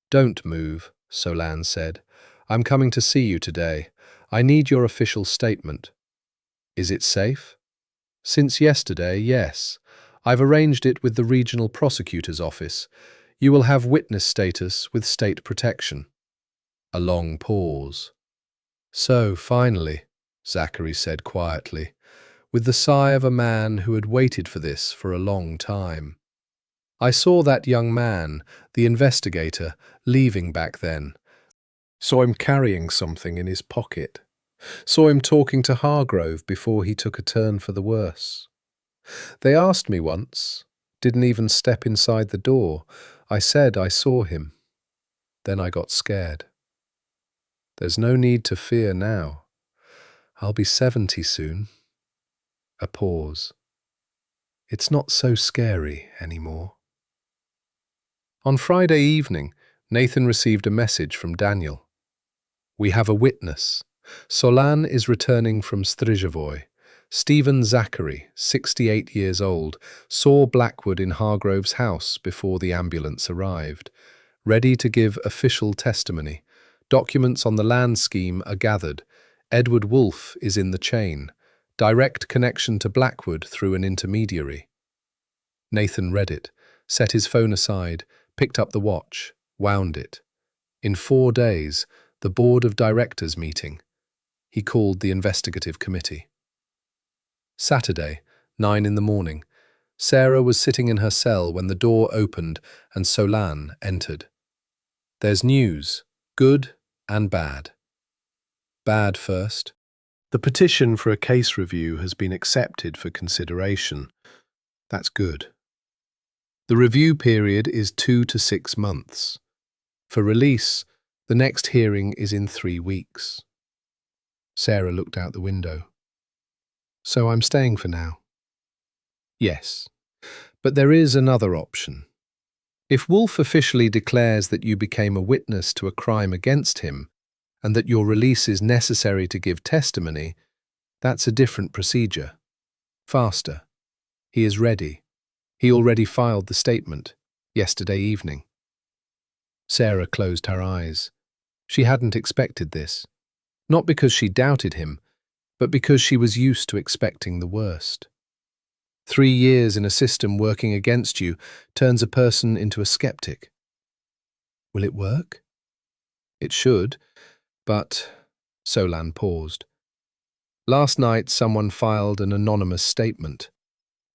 Speaker 2: "Don't move," Solan said. "I'm coming to see you today. I need your official statement." "Is it safe?" "Since yesterday, yes. I've arranged it with the regional prosecutor's office. You will have witness status with state protection." A long pause. "So, finally," Zachary said quietly, with the sigh of a man who had waited for this for a long time. "I saw that young man, the investigator, leaving back then. Saw him carrying something in his pocket. Saw him talking to Hargrove before he took a turn for the worse. They asked me once, didn't even step inside the door. I said I saw him. Then I got scared. There's no need to fear now. I'll be 70 soon." A pause. "It's not so scary anymore." On Friday evening, Nathan received a message from Daniel. "We have a witness. Solan is returning from Stryjevoy. Stephen Zachary, 68 years old, saw Blackwood in Hargrove's house before the ambulance arrived. Ready to give official testimony. Documents on the land scheme are gathered. Edward Wolfe is in the chain. Direct connection to Blackwood through an intermediary." Nathan read it, set his phone aside, picked up the watch, wound it. In 4 days, the board of directors meeting. He called the investigative committee. Saturday, 9 in the morning. Sarah was sitting in her cell when the door opened and Solan entered. "There's news, good and bad." "Bad first. The petition for a case review has been accepted for consideration. That's good. The review period is 2 to 6 months. For release, the next hearing is in 3 weeks. Sarah looked out the window. "So I'm staying for now?" "Yes, but there is another option. If Wolfe officially declares that you became a witness to a crime against him and that your release is necessary to give testimony, that's a different procedure. Faster. He is ready. He already filed the statement yesterday evening." Sarah closed her eyes. She hadn't expected this. Not because she doubted him, but because she was used to expecting the worst. 3 years in a system working against you turns a person into a skeptic. Will it work? It should, but... Solan paused. "Last night someone filed an anonymous statement,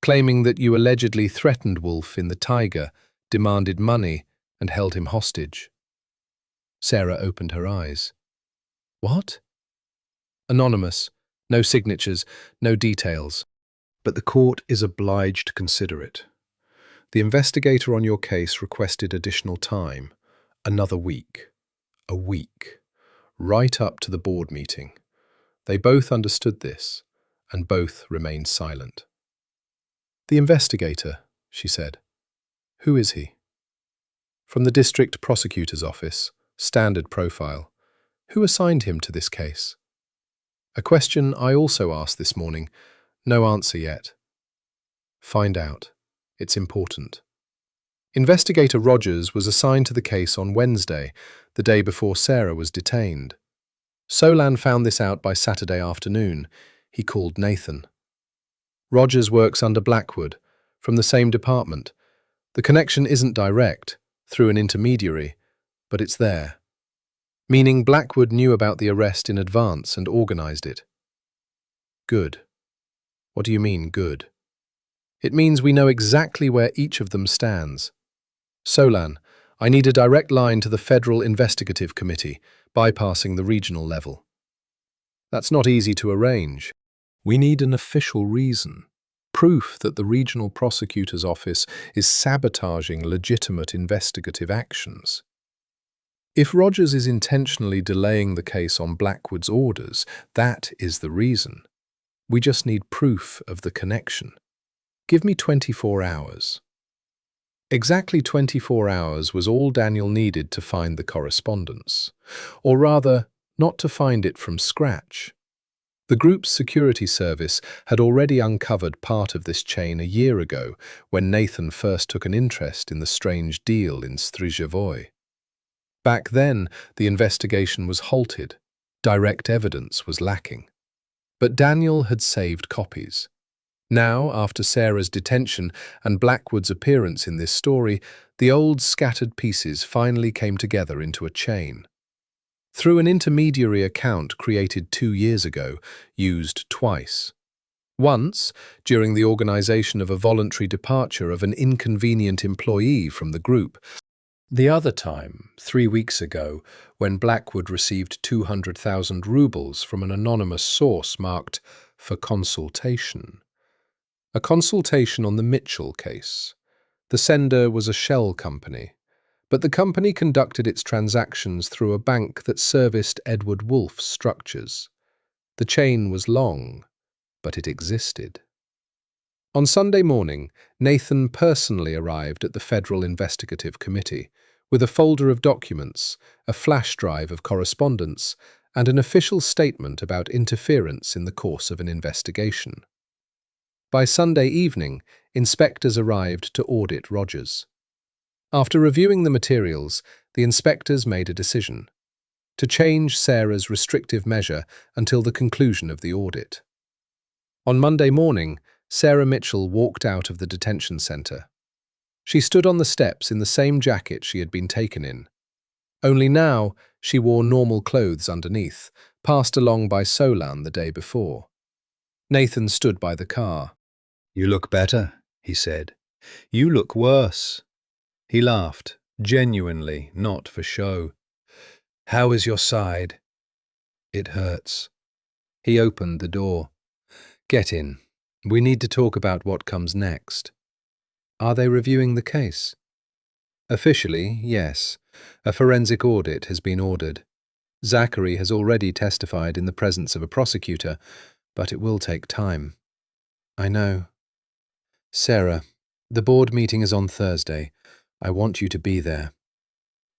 Speaker 2: claiming that you allegedly threatened Wolfe in the taiga, demanded money, and held him hostage." Sarah opened her eyes. "What?" "Anonymous. No signatures, no details. But the court is obliged to consider it. The investigator on your case requested additional time. Another week. A week. Right up to the board meeting. They both understood this, and both remained silent." "The investigator," she said. "Who is he?" "From the district prosecutor's office. Standard profile. Who assigned him to this case?" "A question I also asked this morning. No answer yet." "Find out. It's important." Investigator Rogers was assigned to the case on Wednesday, the day before Sarah was detained. Solan found this out by Saturday afternoon. He called Nathan. "Rogers works under Blackwood, from the same department. The connection isn't direct, through an intermediary, but it's there. Meaning Blackwood knew about the arrest in advance and organized it." "Good. What do you mean, good?" "It means we know exactly where each of them stands. Solan, I need a direct line to the Federal Investigative Committee, bypassing the regional level." "That's not easy to arrange. We need an official reason."
Speaker 3: proof that the regional prosecutor's office is sabotaging legitimate investigative actions. If Rogers is intentionally delaying the case on Blackwood's orders, that is the reason. We just need proof of the connection. Give me 24 hours. Exactly 24 hours was all Daniel needed to find the correspondence. Or rather, not to find it from scratch. The group's security service had already uncovered part of this chain a year ago when Nathan first took an interest in the strange deal in Stryjevoy. Back then, the investigation was halted. Direct evidence was lacking. But Daniel had saved copies. Now, after Sarah's detention and Blackwood's appearance in this story, the old scattered pieces finally came together into a chain. Through an intermediary account created 2 years ago, used twice. Once, during the organization of a voluntary departure of an inconvenient employee from the group. The other time, 3 weeks ago, when Blackwood received 200,000 rubles from an anonymous source marked for consultation. A consultation on the Mitchell case. The sender was a shell company, but the company conducted its transactions through a bank that serviced Edward Wolf's structures. The chain was long, but it existed. On Sunday morning, Nathan personally arrived at the Federal Investigative Committee with a folder of documents, a flash drive of correspondence, and an official statement about interference in the course of an investigation. By Sunday evening, inspectors arrived to audit Rogers. After reviewing the materials, the inspectors made a decision to change Sarah's restrictive measure until the conclusion of the audit. On Monday morning, Sarah Mitchell walked out of the detention centre. She stood on the steps in the same jacket she had been taken in. Only now she wore normal clothes underneath, passed along by Solan the day before. Nathan stood by the car.
Speaker 2: "You look better," he said. "You look worse." He laughed, genuinely, not for show. "How is your side?" "It hurts." He opened the door. "Get in. We need to talk about what comes next." "Are they reviewing the case?" "Officially, yes. A forensic audit has been ordered. Zachary has already testified in the presence of a prosecutor, but it will take time." "I know." "Sarah, the board meeting is on Thursday. I want you to be there."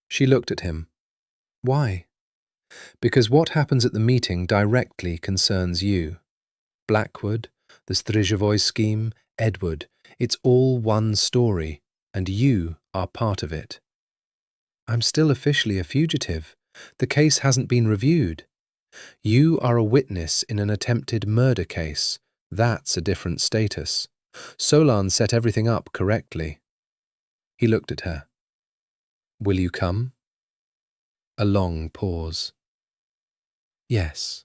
Speaker 2: She looked at him. "Why?" "Because what happens at the meeting directly concerns you. Blackwood, the Stryjevoy scheme, Edward, it's all one story, and you are part of it." "I'm still officially a fugitive. The case hasn't been reviewed." "You are a witness in an attempted murder case. That's a different status. Solan set everything up correctly." He looked at her. "Will you come?" A long pause. "Yes."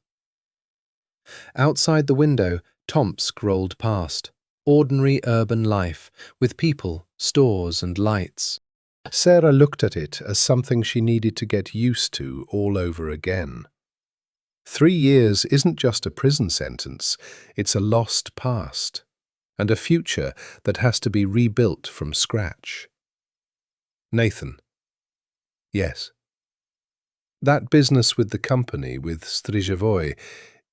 Speaker 2: Outside the window, Tomsk rolled past. Ordinary urban life, with people, stores and lights.
Speaker 3: Sarah looked at it as something she needed to get used to all over again. 3 years isn't just a prison sentence, it's a lost past, and a future that has to be rebuilt from scratch. "Nathan." "Yes." "That business with the company, with Stryjevoy,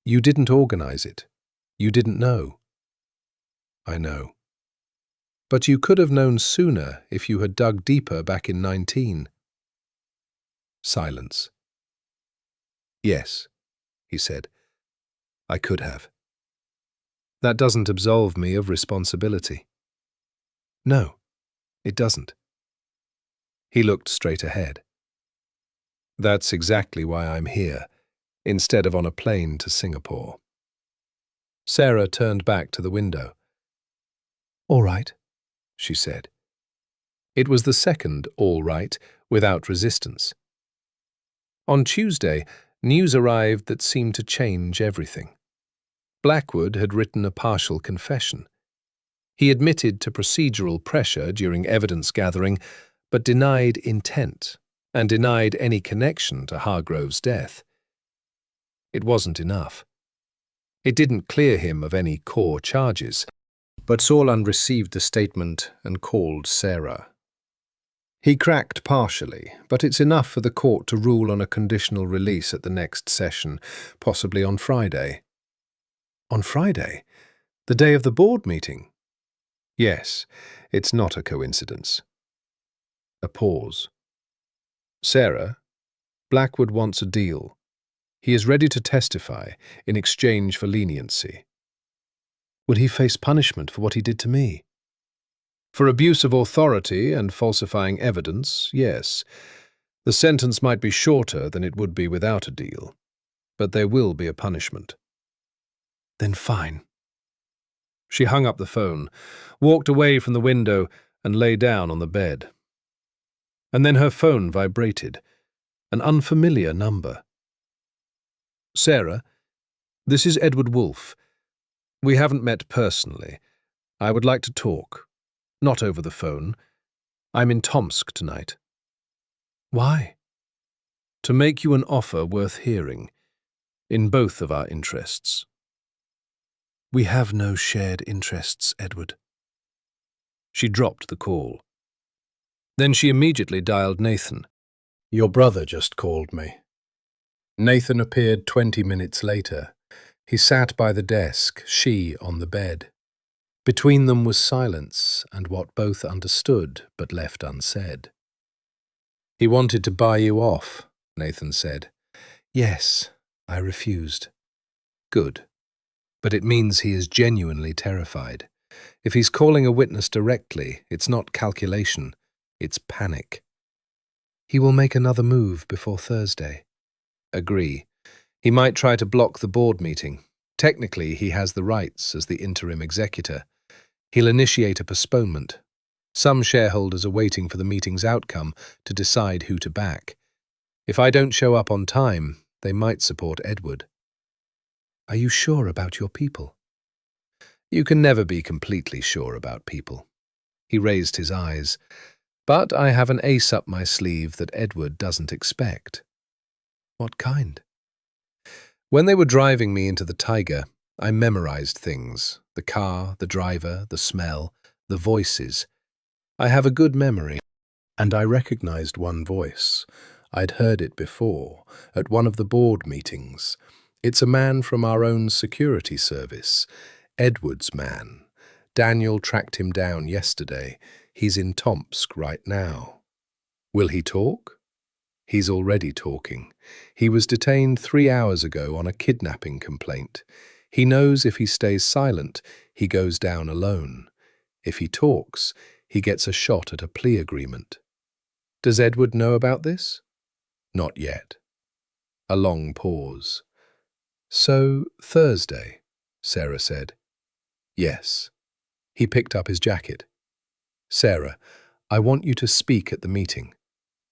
Speaker 3: you didn't organize it. You didn't know." "I know." "But you could have known sooner if you had dug deeper back in 19. Silence. "Yes," he said. "I could have." "That doesn't absolve me of responsibility." "No, it doesn't." He looked straight ahead. "That's exactly why I'm here, instead of on a plane to Singapore." Sarah turned back to the window. "All right," she said. It was the second all right, without resistance. On Tuesday, news arrived that seemed to change everything. Blackwood had written a partial confession. He admitted to procedural pressure during evidence gathering, but denied intent and denied any connection to Hargrove's death. It wasn't enough. It didn't clear him of any core charges.
Speaker 2: But Sorlan received the statement and called Sarah. He cracked partially, but it's enough for the court to rule on a conditional release at the next session, possibly on Friday. On Friday? The day of the board meeting? Yes, it's not a coincidence. A pause. Sarah, Blackwood wants a deal. He is ready to testify in exchange for leniency. Would he face punishment for what he did to me? For abuse of authority and falsifying evidence, yes. The sentence might be shorter than it would be without a deal, but there will be a punishment. Then fine. She hung up the phone, walked away from the window, and lay down on the bed. And then her phone vibrated, an unfamiliar number. Sarah, this is Edward Wolfe. We haven't met personally. I would like to talk. Not over the phone. I'm in Tomsk tonight. Why? To make you an offer worth hearing, in both of our interests. We have no shared interests, Edward. She dropped the call. Then she immediately dialed Nathan. Your brother just called me. Nathan appeared 20 minutes later. He sat by the desk, she on the bed. Between them was silence and what both understood but left unsaid. He wanted to buy you off, Nathan said. Yes, I refused. Good. But it means he is genuinely terrified. If he's calling a witness directly, it's not calculation, it's panic. He will make another move before Thursday. Agree. He might try to block the board meeting. Technically, he has the rights as the interim executor. He'll initiate a postponement. Some shareholders are waiting for the meeting's outcome to decide who to back. If I don't show up on time, they might support Edward. Are you sure about your people? You can never be completely sure about people. He raised his eyes. But I have an ace up my sleeve that Edward doesn't expect. What kind? When they were driving me into the taiga, I memorized things. The car, the driver, the smell, the voices. I have a good memory, and I recognized one voice. I'd heard it before, at one of the board meetings. It's a man from our own security service, Edward's man. Daniel tracked him down yesterday. He's in Tomsk right now. Will he talk? He's already talking. He was detained 3 hours ago on a kidnapping complaint. He knows if he stays silent, he goes down alone. If he talks, he gets a shot at a plea agreement. Does Edward know about this? Not yet. A long pause. So, Thursday, Sarah said. Yes. He picked up his jacket. Sarah, I want you to speak at the meeting.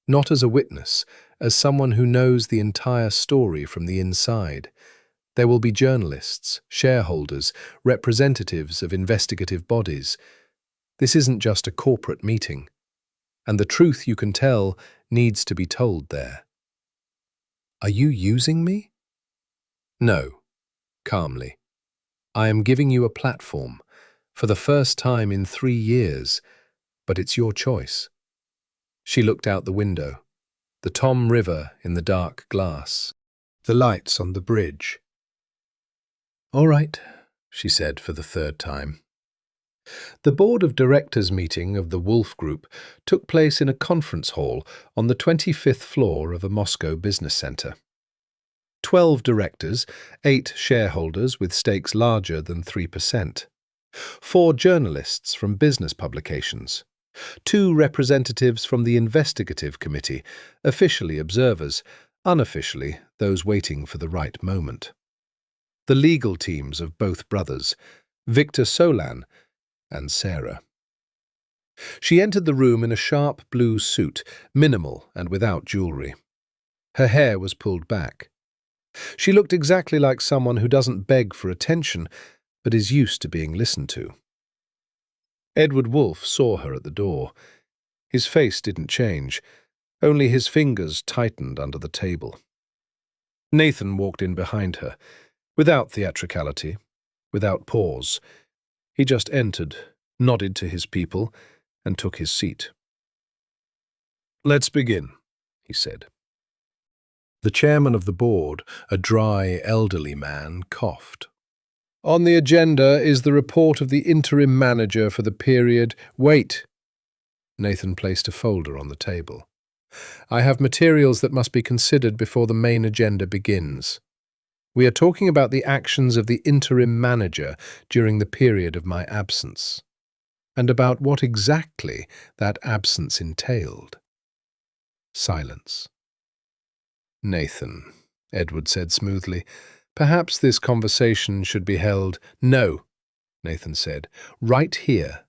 Speaker 2: Not as a witness, as someone who knows the entire story from the inside. There will be journalists, shareholders, representatives of investigative bodies. This isn't just a corporate meeting. And the truth you can tell needs to be told there. Are you using me? No, calmly. I am giving you a platform, for the first time in 3 years, but it's your choice. She looked out the window. The Tom River in the dark glass. The lights on the bridge. All right, she said for the 3rd time. The board of directors meeting of the Wolfe Group took place in a conference hall on the 25th floor of a Moscow business center. 12 directors, 8 shareholders with stakes larger than 3%, 4 journalists from business publications, 2 representatives from the investigative committee, officially observers, unofficially those waiting for the right moment. The legal teams of both brothers, Victor Solan and Sarah. She entered the room in a sharp blue suit, minimal and without jewelry. Her hair was pulled back. She looked exactly like someone who doesn't beg for attention, but is used to being listened to. Edward Wolfe saw her at the door. His face didn't change, only his fingers tightened under the table. Nathan walked in behind her, without theatricality, without pause. He just entered, nodded to his people, and took his seat. "Let's begin," he said. The chairman of the board, a dry, elderly man, coughed. "On the agenda is the report of the interim manager for the period—" "Wait!" Nathan placed a folder on the table. "I have materials that must be considered before the main agenda begins. We are talking about the actions of the interim manager during the period of my absence, and about what exactly that absence entailed." Silence. "Nathan," Edward said smoothly, "perhaps this conversation should be held—" "No," Nathan said, "right here.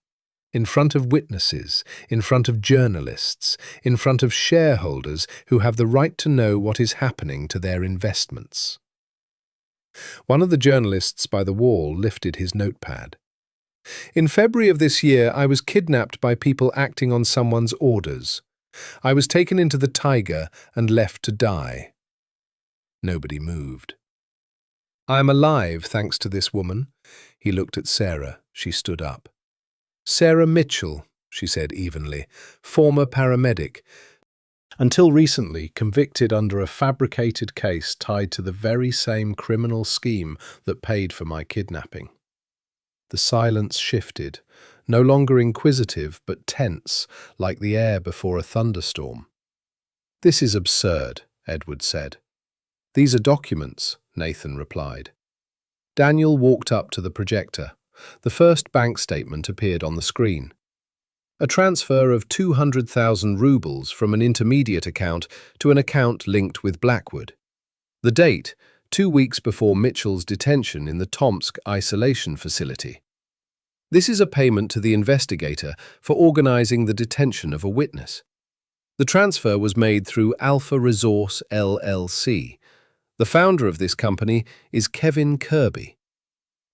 Speaker 2: In front of witnesses, in front of journalists, in front of shareholders who have the right to know what is happening to their investments." One of the journalists by the wall lifted his notepad. "In February of this year, I was kidnapped by people acting on someone's orders. I was taken into the taiga and left to die." Nobody moved. "I am alive thanks to this woman." He looked at Sarah. She stood up. "Sarah Mitchell," she said evenly, "former paramedic. Until recently convicted under a fabricated case tied to the very same criminal scheme that paid for my kidnapping." The silence shifted, no longer inquisitive but tense, like the air before a thunderstorm. "This is absurd," Edward said. "These are documents," Nathan replied. Daniel walked up to the projector. The first bank statement appeared on the screen. A transfer of 200,000 rubles from an intermediate account to an account linked with Blackwood. The date, 2 weeks before Mitchell's detention in the Tomsk isolation facility. "This is a payment to the investigator for organizing the detention of a witness. The transfer was made through Alpha Resource LLC. The founder of this company is Kevin Kirby.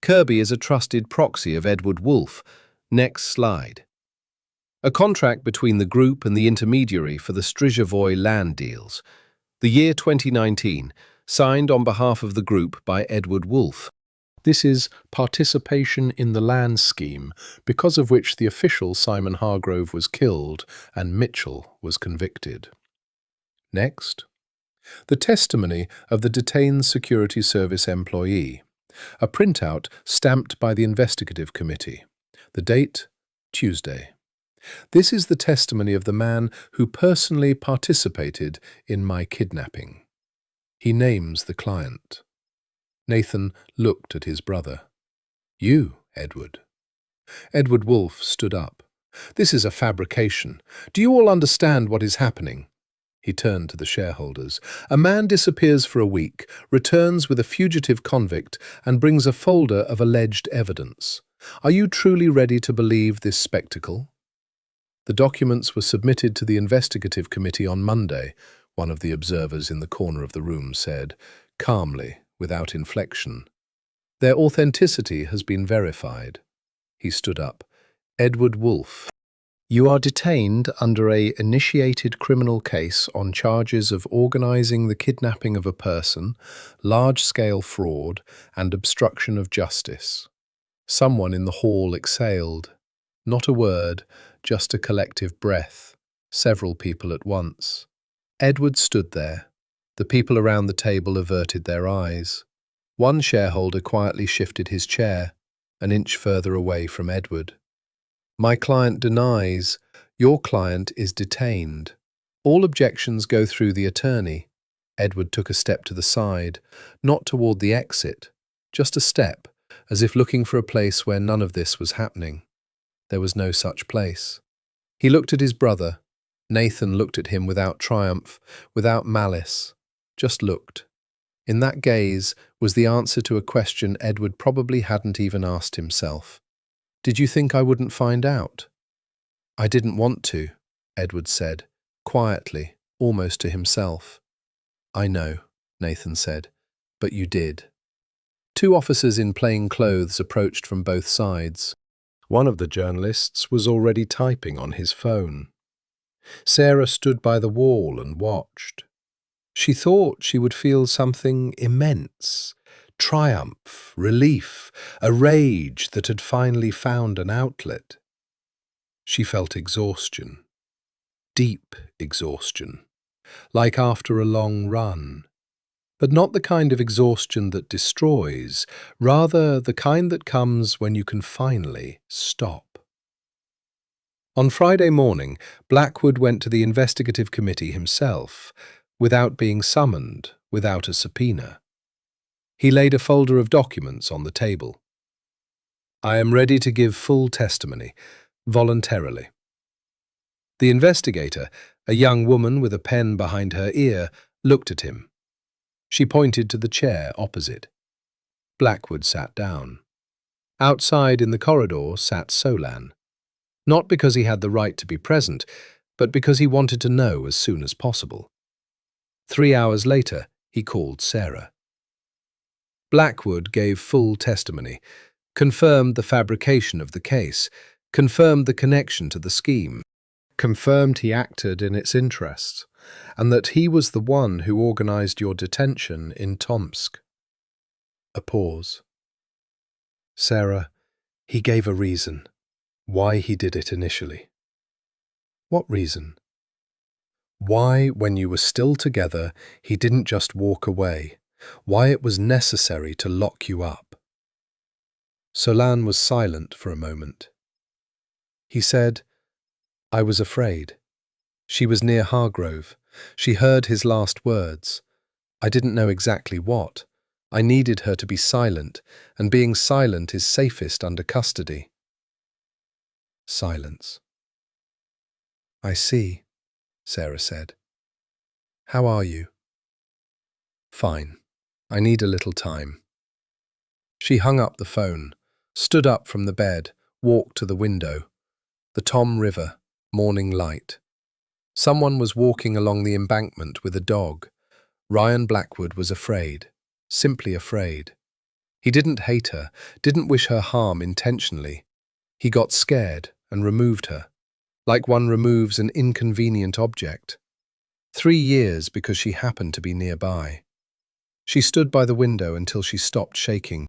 Speaker 2: Kirby is a trusted proxy of Edward Wolfe." Next slide. "A contract between the group and the intermediary for the Strzyżowy land deals. The year 2019, signed on behalf of the group by Edward Wolfe. This is participation in the land scheme, because of which the official Simon Hargrove was killed and Mitchell was convicted." Next. The testimony of the detained Security Service employee. A printout stamped by the investigative committee. The date, Tuesday. "This is the testimony of the man who personally participated in my kidnapping." He names the client. Nathan looked at his brother. "You, Edward." Edward Wolfe stood up. "This is a fabrication. Do you all understand what is happening?" He turned to the shareholders. "A man disappears for a week, returns with a fugitive convict, and brings a folder of alleged evidence. Are you truly ready to believe this spectacle?" The documents were submitted to the investigative committee on Monday, one of the observers in the corner of the room said, calmly, without inflection. "Their authenticity has been verified." He stood up. "Edward Wolfe, you are detained under a initiated criminal case on charges of organizing the kidnapping of a person, large-scale fraud, and obstruction of justice." Someone in the hall exhaled. Not a word, just a collective breath. Several people at once. Edward stood there. The people around the table averted their eyes. One shareholder quietly shifted his chair, an inch further away from Edward. "My client denies. Your client is detained. All objections go through the attorney." Edward took a step to the side, not toward the exit, just a step, as if looking for a place where none of this was happening. There was no such place. He looked at his brother. Nathan looked at him without triumph, without malice, just looked. In that gaze was the answer to a question Edward probably hadn't even asked himself. "Did you think I wouldn't find out?" "I didn't want to," Edward said, quietly, almost to himself. "I know," Nathan said, "but you did." Two officers in plain clothes approached from both sides. One of the journalists was already typing on his phone. Sarah stood by the wall and watched. She thought she would feel something immense,
Speaker 3: triumph, relief, a rage that had finally found an outlet. She felt exhaustion, deep exhaustion, like after a long run. But not the kind of exhaustion that destroys, rather the kind that comes when you can finally stop. On Friday morning, Blackwood went to the investigative committee himself, without being summoned, without a subpoena. He laid a folder of documents on the table. "I am ready to give full testimony, voluntarily." The investigator, a young woman with a pen behind her ear, looked at him. She pointed to the chair opposite. Blackwood sat down. Outside in the corridor sat Solan. Not because he had the right to be present, but because he wanted to know as soon as possible. 3 hours later, he called Sarah. Blackwood gave full testimony, confirmed the fabrication of the case, confirmed the connection to the scheme, confirmed he acted in its interests, and that he was the one who organized your detention in Tomsk. A pause. "Sarah, he gave a reason, why he did it initially." "What reason?" "Why, when you were still together, he didn't just walk away, why it was necessary to lock you up." Solan was silent for a moment. He said, "I was afraid. She was near Hargrove. She heard his last words. I didn't know exactly what. I needed her to be silent, and being silent is safest under custody." Silence. "I see," Sarah said. "How are you?" "Fine. I need a little time." She hung up the phone, stood up from the bed, walked to the window. The Tom River, morning light. Someone was walking along the embankment with a dog. Ryan Blackwood was afraid, simply afraid. He didn't hate her, didn't wish her harm intentionally. He got scared and removed her, like one removes an inconvenient object. 3 years because she happened to be nearby. She stood by the window until she stopped shaking.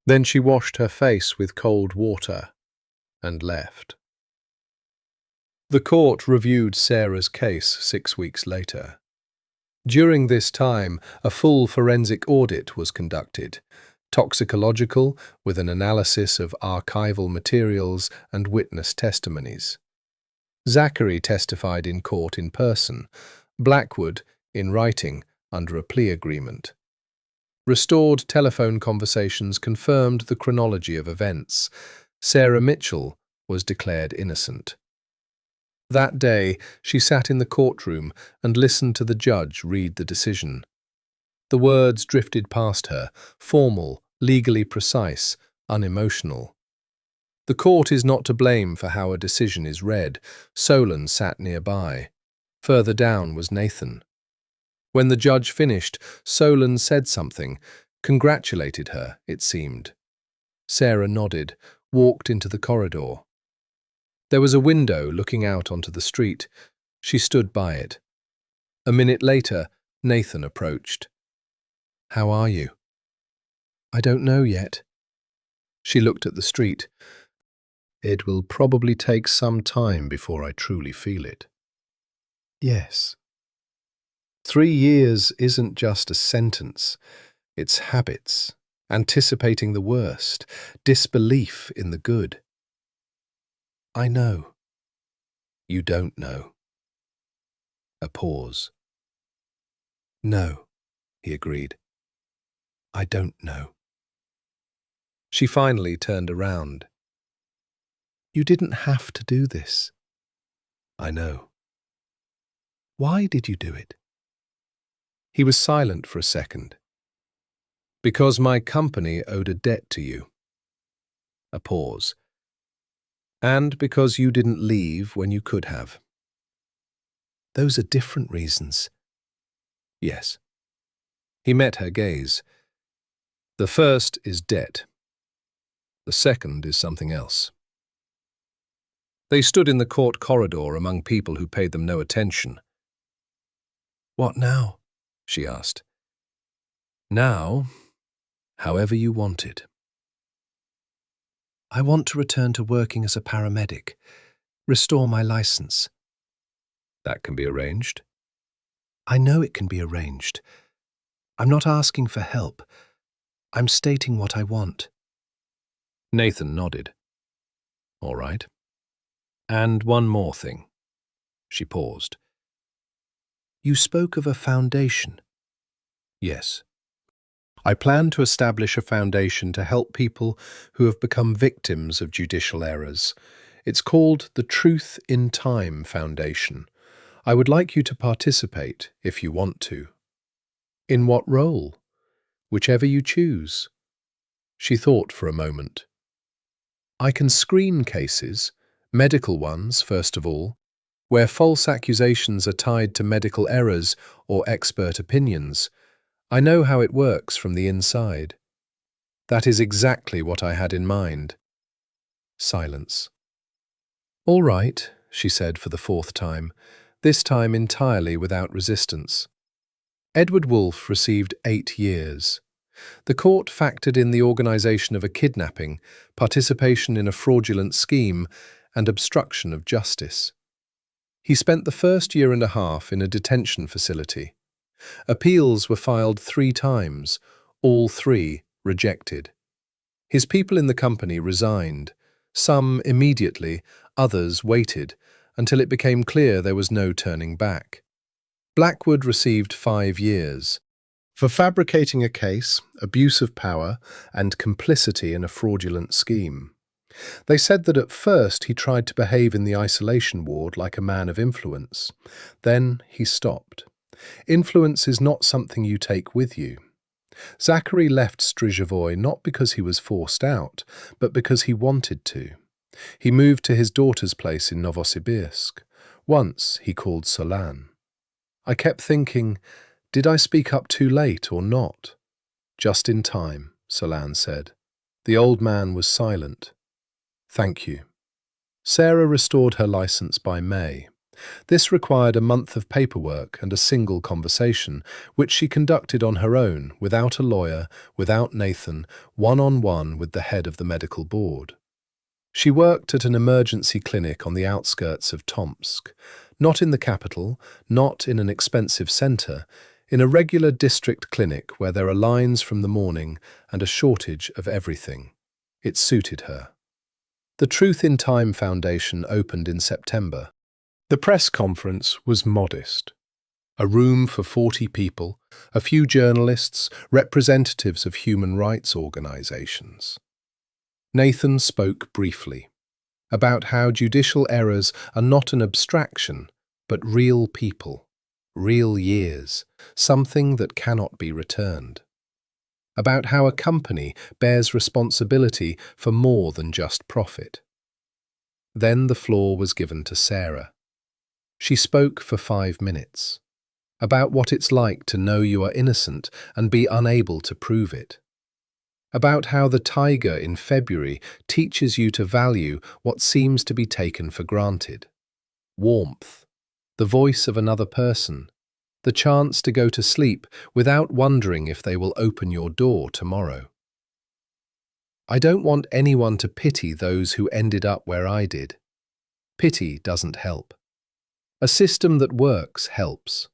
Speaker 3: Then she washed her face with cold water and left. The court reviewed Sarah's case 6 weeks later. During this time, a full forensic audit was conducted, toxicological, with an analysis of archival materials and witness testimonies. Zachary testified in court in person, Blackwood in writing under a plea agreement. Restored telephone conversations confirmed the chronology of events. Sarah Mitchell was declared innocent. That day, she sat in the courtroom and listened to the judge read the decision. The words drifted past her, formal, legally precise, unemotional. The court is not to blame for how a decision is read. Solan sat nearby. Further down was Nathan. When the judge finished, Solan said something, congratulated her, it seemed. Sarah nodded, walked into the corridor. There was a window looking out onto the street. She stood by it. A minute later, Nathan approached. "How are you?" "I don't know yet." She looked at the street. "It will probably take some time before I truly feel it." "Yes." 3 years isn't just a sentence. It's habits, anticipating the worst, disbelief in the good. "I know." "You don't know." A pause. "No," he agreed. "I don't know." She finally turned around. "You didn't have to do this." "I know." "Why did you do it?" He was silent for a second. "Because my company owed a debt to you." A pause. "And because you didn't leave when you could have." "Those are different reasons." "Yes." He met her gaze. "The first is debt. The second is something else." They stood in the court corridor among people who paid them no attention. "What now?" she asked. "Now,"
Speaker 2: however you wanted.
Speaker 3: I want to return to working as a paramedic. Restore my license.
Speaker 2: That can be arranged.
Speaker 3: I know it can be arranged. I'm not asking for help. I'm stating what I want.
Speaker 2: Nathan nodded. All right. And one more thing. She paused.
Speaker 3: You spoke of a foundation.
Speaker 2: Yes.
Speaker 1: I plan to establish a foundation to help people who have become victims of judicial errors. It's called the Truth in Time Foundation. I would like you to participate if you want to. In what role? Whichever you choose. She thought for a moment. I can screen cases, medical ones first of all, where false accusations are tied to medical errors or expert opinions. I know how it works from the inside. That is exactly what I had in mind. Silence. All right, she said for the fourth time, this time entirely without resistance. Edward Wolfe received 8 years. The court factored in the organization of a kidnapping, participation in a fraudulent scheme, and obstruction of justice. He spent the first year and a half in a detention facility. Appeals were filed 3 times, all 3 rejected. His people in the company resigned, some immediately, others waited, until it became clear there was no turning back. Blackwood received 5 years for fabricating a case, abuse of power, and complicity in a fraudulent scheme. They said that at first he tried to behave in the isolation ward like a man of influence. Then he stopped. Influence is not something you take with you. Zachary left Strzyżowy not because he was forced out, but because he wanted to. He moved to his daughter's place in Novosibirsk. Once he called Solan. I kept thinking, did I speak up too late or not? Just in time, Solan said. The old man was silent. Thank you. Sarah restored her license by May. This required a month of paperwork and a single conversation, which she conducted on her own, without a lawyer, without Nathan, one-on-one with the head of the medical board. She worked at an emergency clinic on the outskirts of Tomsk, not in the capital, not in an expensive centre, in a regular district clinic where there are lines from the morning and a shortage of everything. It suited her. The Truth in Time Foundation opened in September. The press conference was modest. A room for 40 people, a few journalists, representatives of human rights organizations. Nathan spoke briefly about how judicial errors are not an abstraction, but real people, real years, something that cannot be returned. About how a company bears responsibility for more than just profit. Then the floor was given to Sarah. She spoke for 5 minutes, about what it's like to know you are innocent and be unable to prove it. About how the taiga in February teaches you to value what seems to be taken for granted. Warmth, the voice of another person, the chance to go to sleep without wondering if they will open your door tomorrow. I don't want anyone to pity those who ended up where I did. Pity doesn't help. A system that works helps.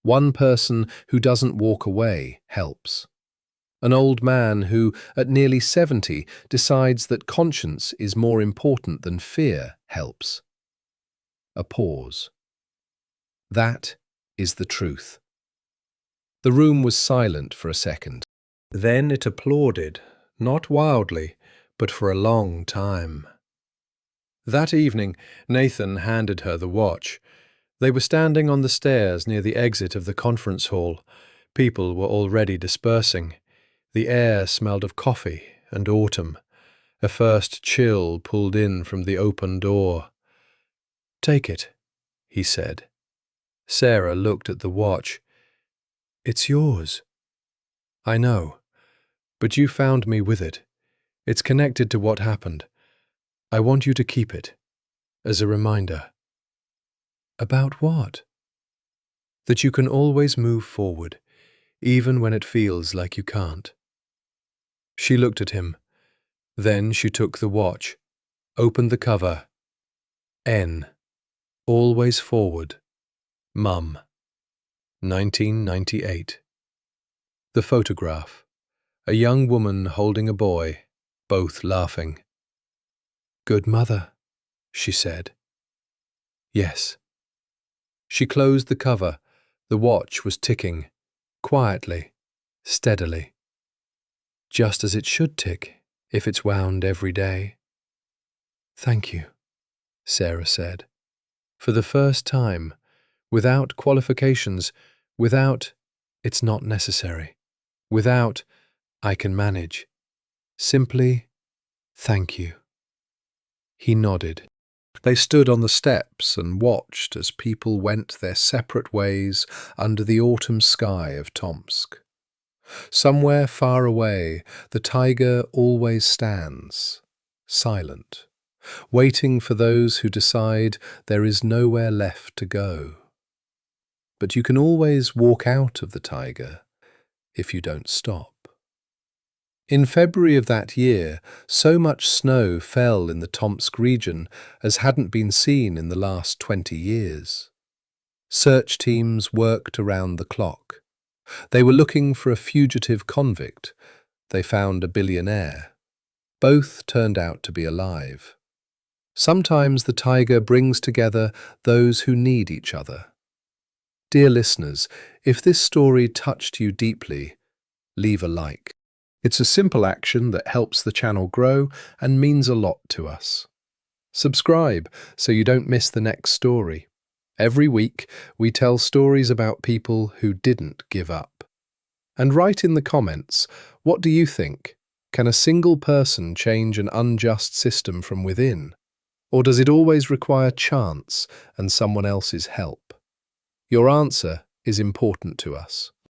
Speaker 1: One person who doesn't walk away helps. An old man who, at nearly 70, decides that conscience is more important than fear helps. A pause. That is the truth. The room was silent for a second. Then it applauded, not wildly, but for a long time. That evening, Nathan handed her the watch. They were standing on the stairs near the exit of the conference hall. People were already dispersing. The air smelled of coffee and autumn. A first chill pulled in from the open door. "Take it," he said. Sarah looked at the watch. "It's yours." "I know, but you found me with it. It's connected to what happened. I want you to keep it, as a reminder." "About what?" "That you can always move forward, even when it feels like you can't."
Speaker 2: She looked at him. Then she took the watch, opened the cover. N. Always forward. Mum. 1998. The photograph. A young woman holding a boy, both laughing. "Good mother," she said. "Yes." She closed the cover. The watch was ticking, quietly, steadily. Just as it should tick, if it's wound every day. "Thank you," Sarah said. For the first time, without qualifications, without "it's not necessary," without "I can manage." Simply, "Thank you." He nodded. They stood on the steps and watched as people went their separate ways under the autumn sky of Tomsk. Somewhere far away, the taiga always stands, silent, waiting for those who decide there is nowhere left to go. But you can always walk out of the taiga if you don't stop. In February of that year, so much snow fell in the Tomsk region as hadn't been seen in the last 20 years. Search teams worked around the clock. They were looking for a fugitive convict. They found a billionaire. Both turned out to be alive. Sometimes the taiga brings together those who need each other. Dear listeners, if this story touched you deeply, leave a like. It's a simple action that helps the channel grow and means a lot to us. Subscribe so you don't miss the next story. Every week, we tell stories about people who didn't give up. And write in the comments, what do you think? Can a single person change an unjust system from within? Or does it always require chance and someone else's help? Your answer is important to us.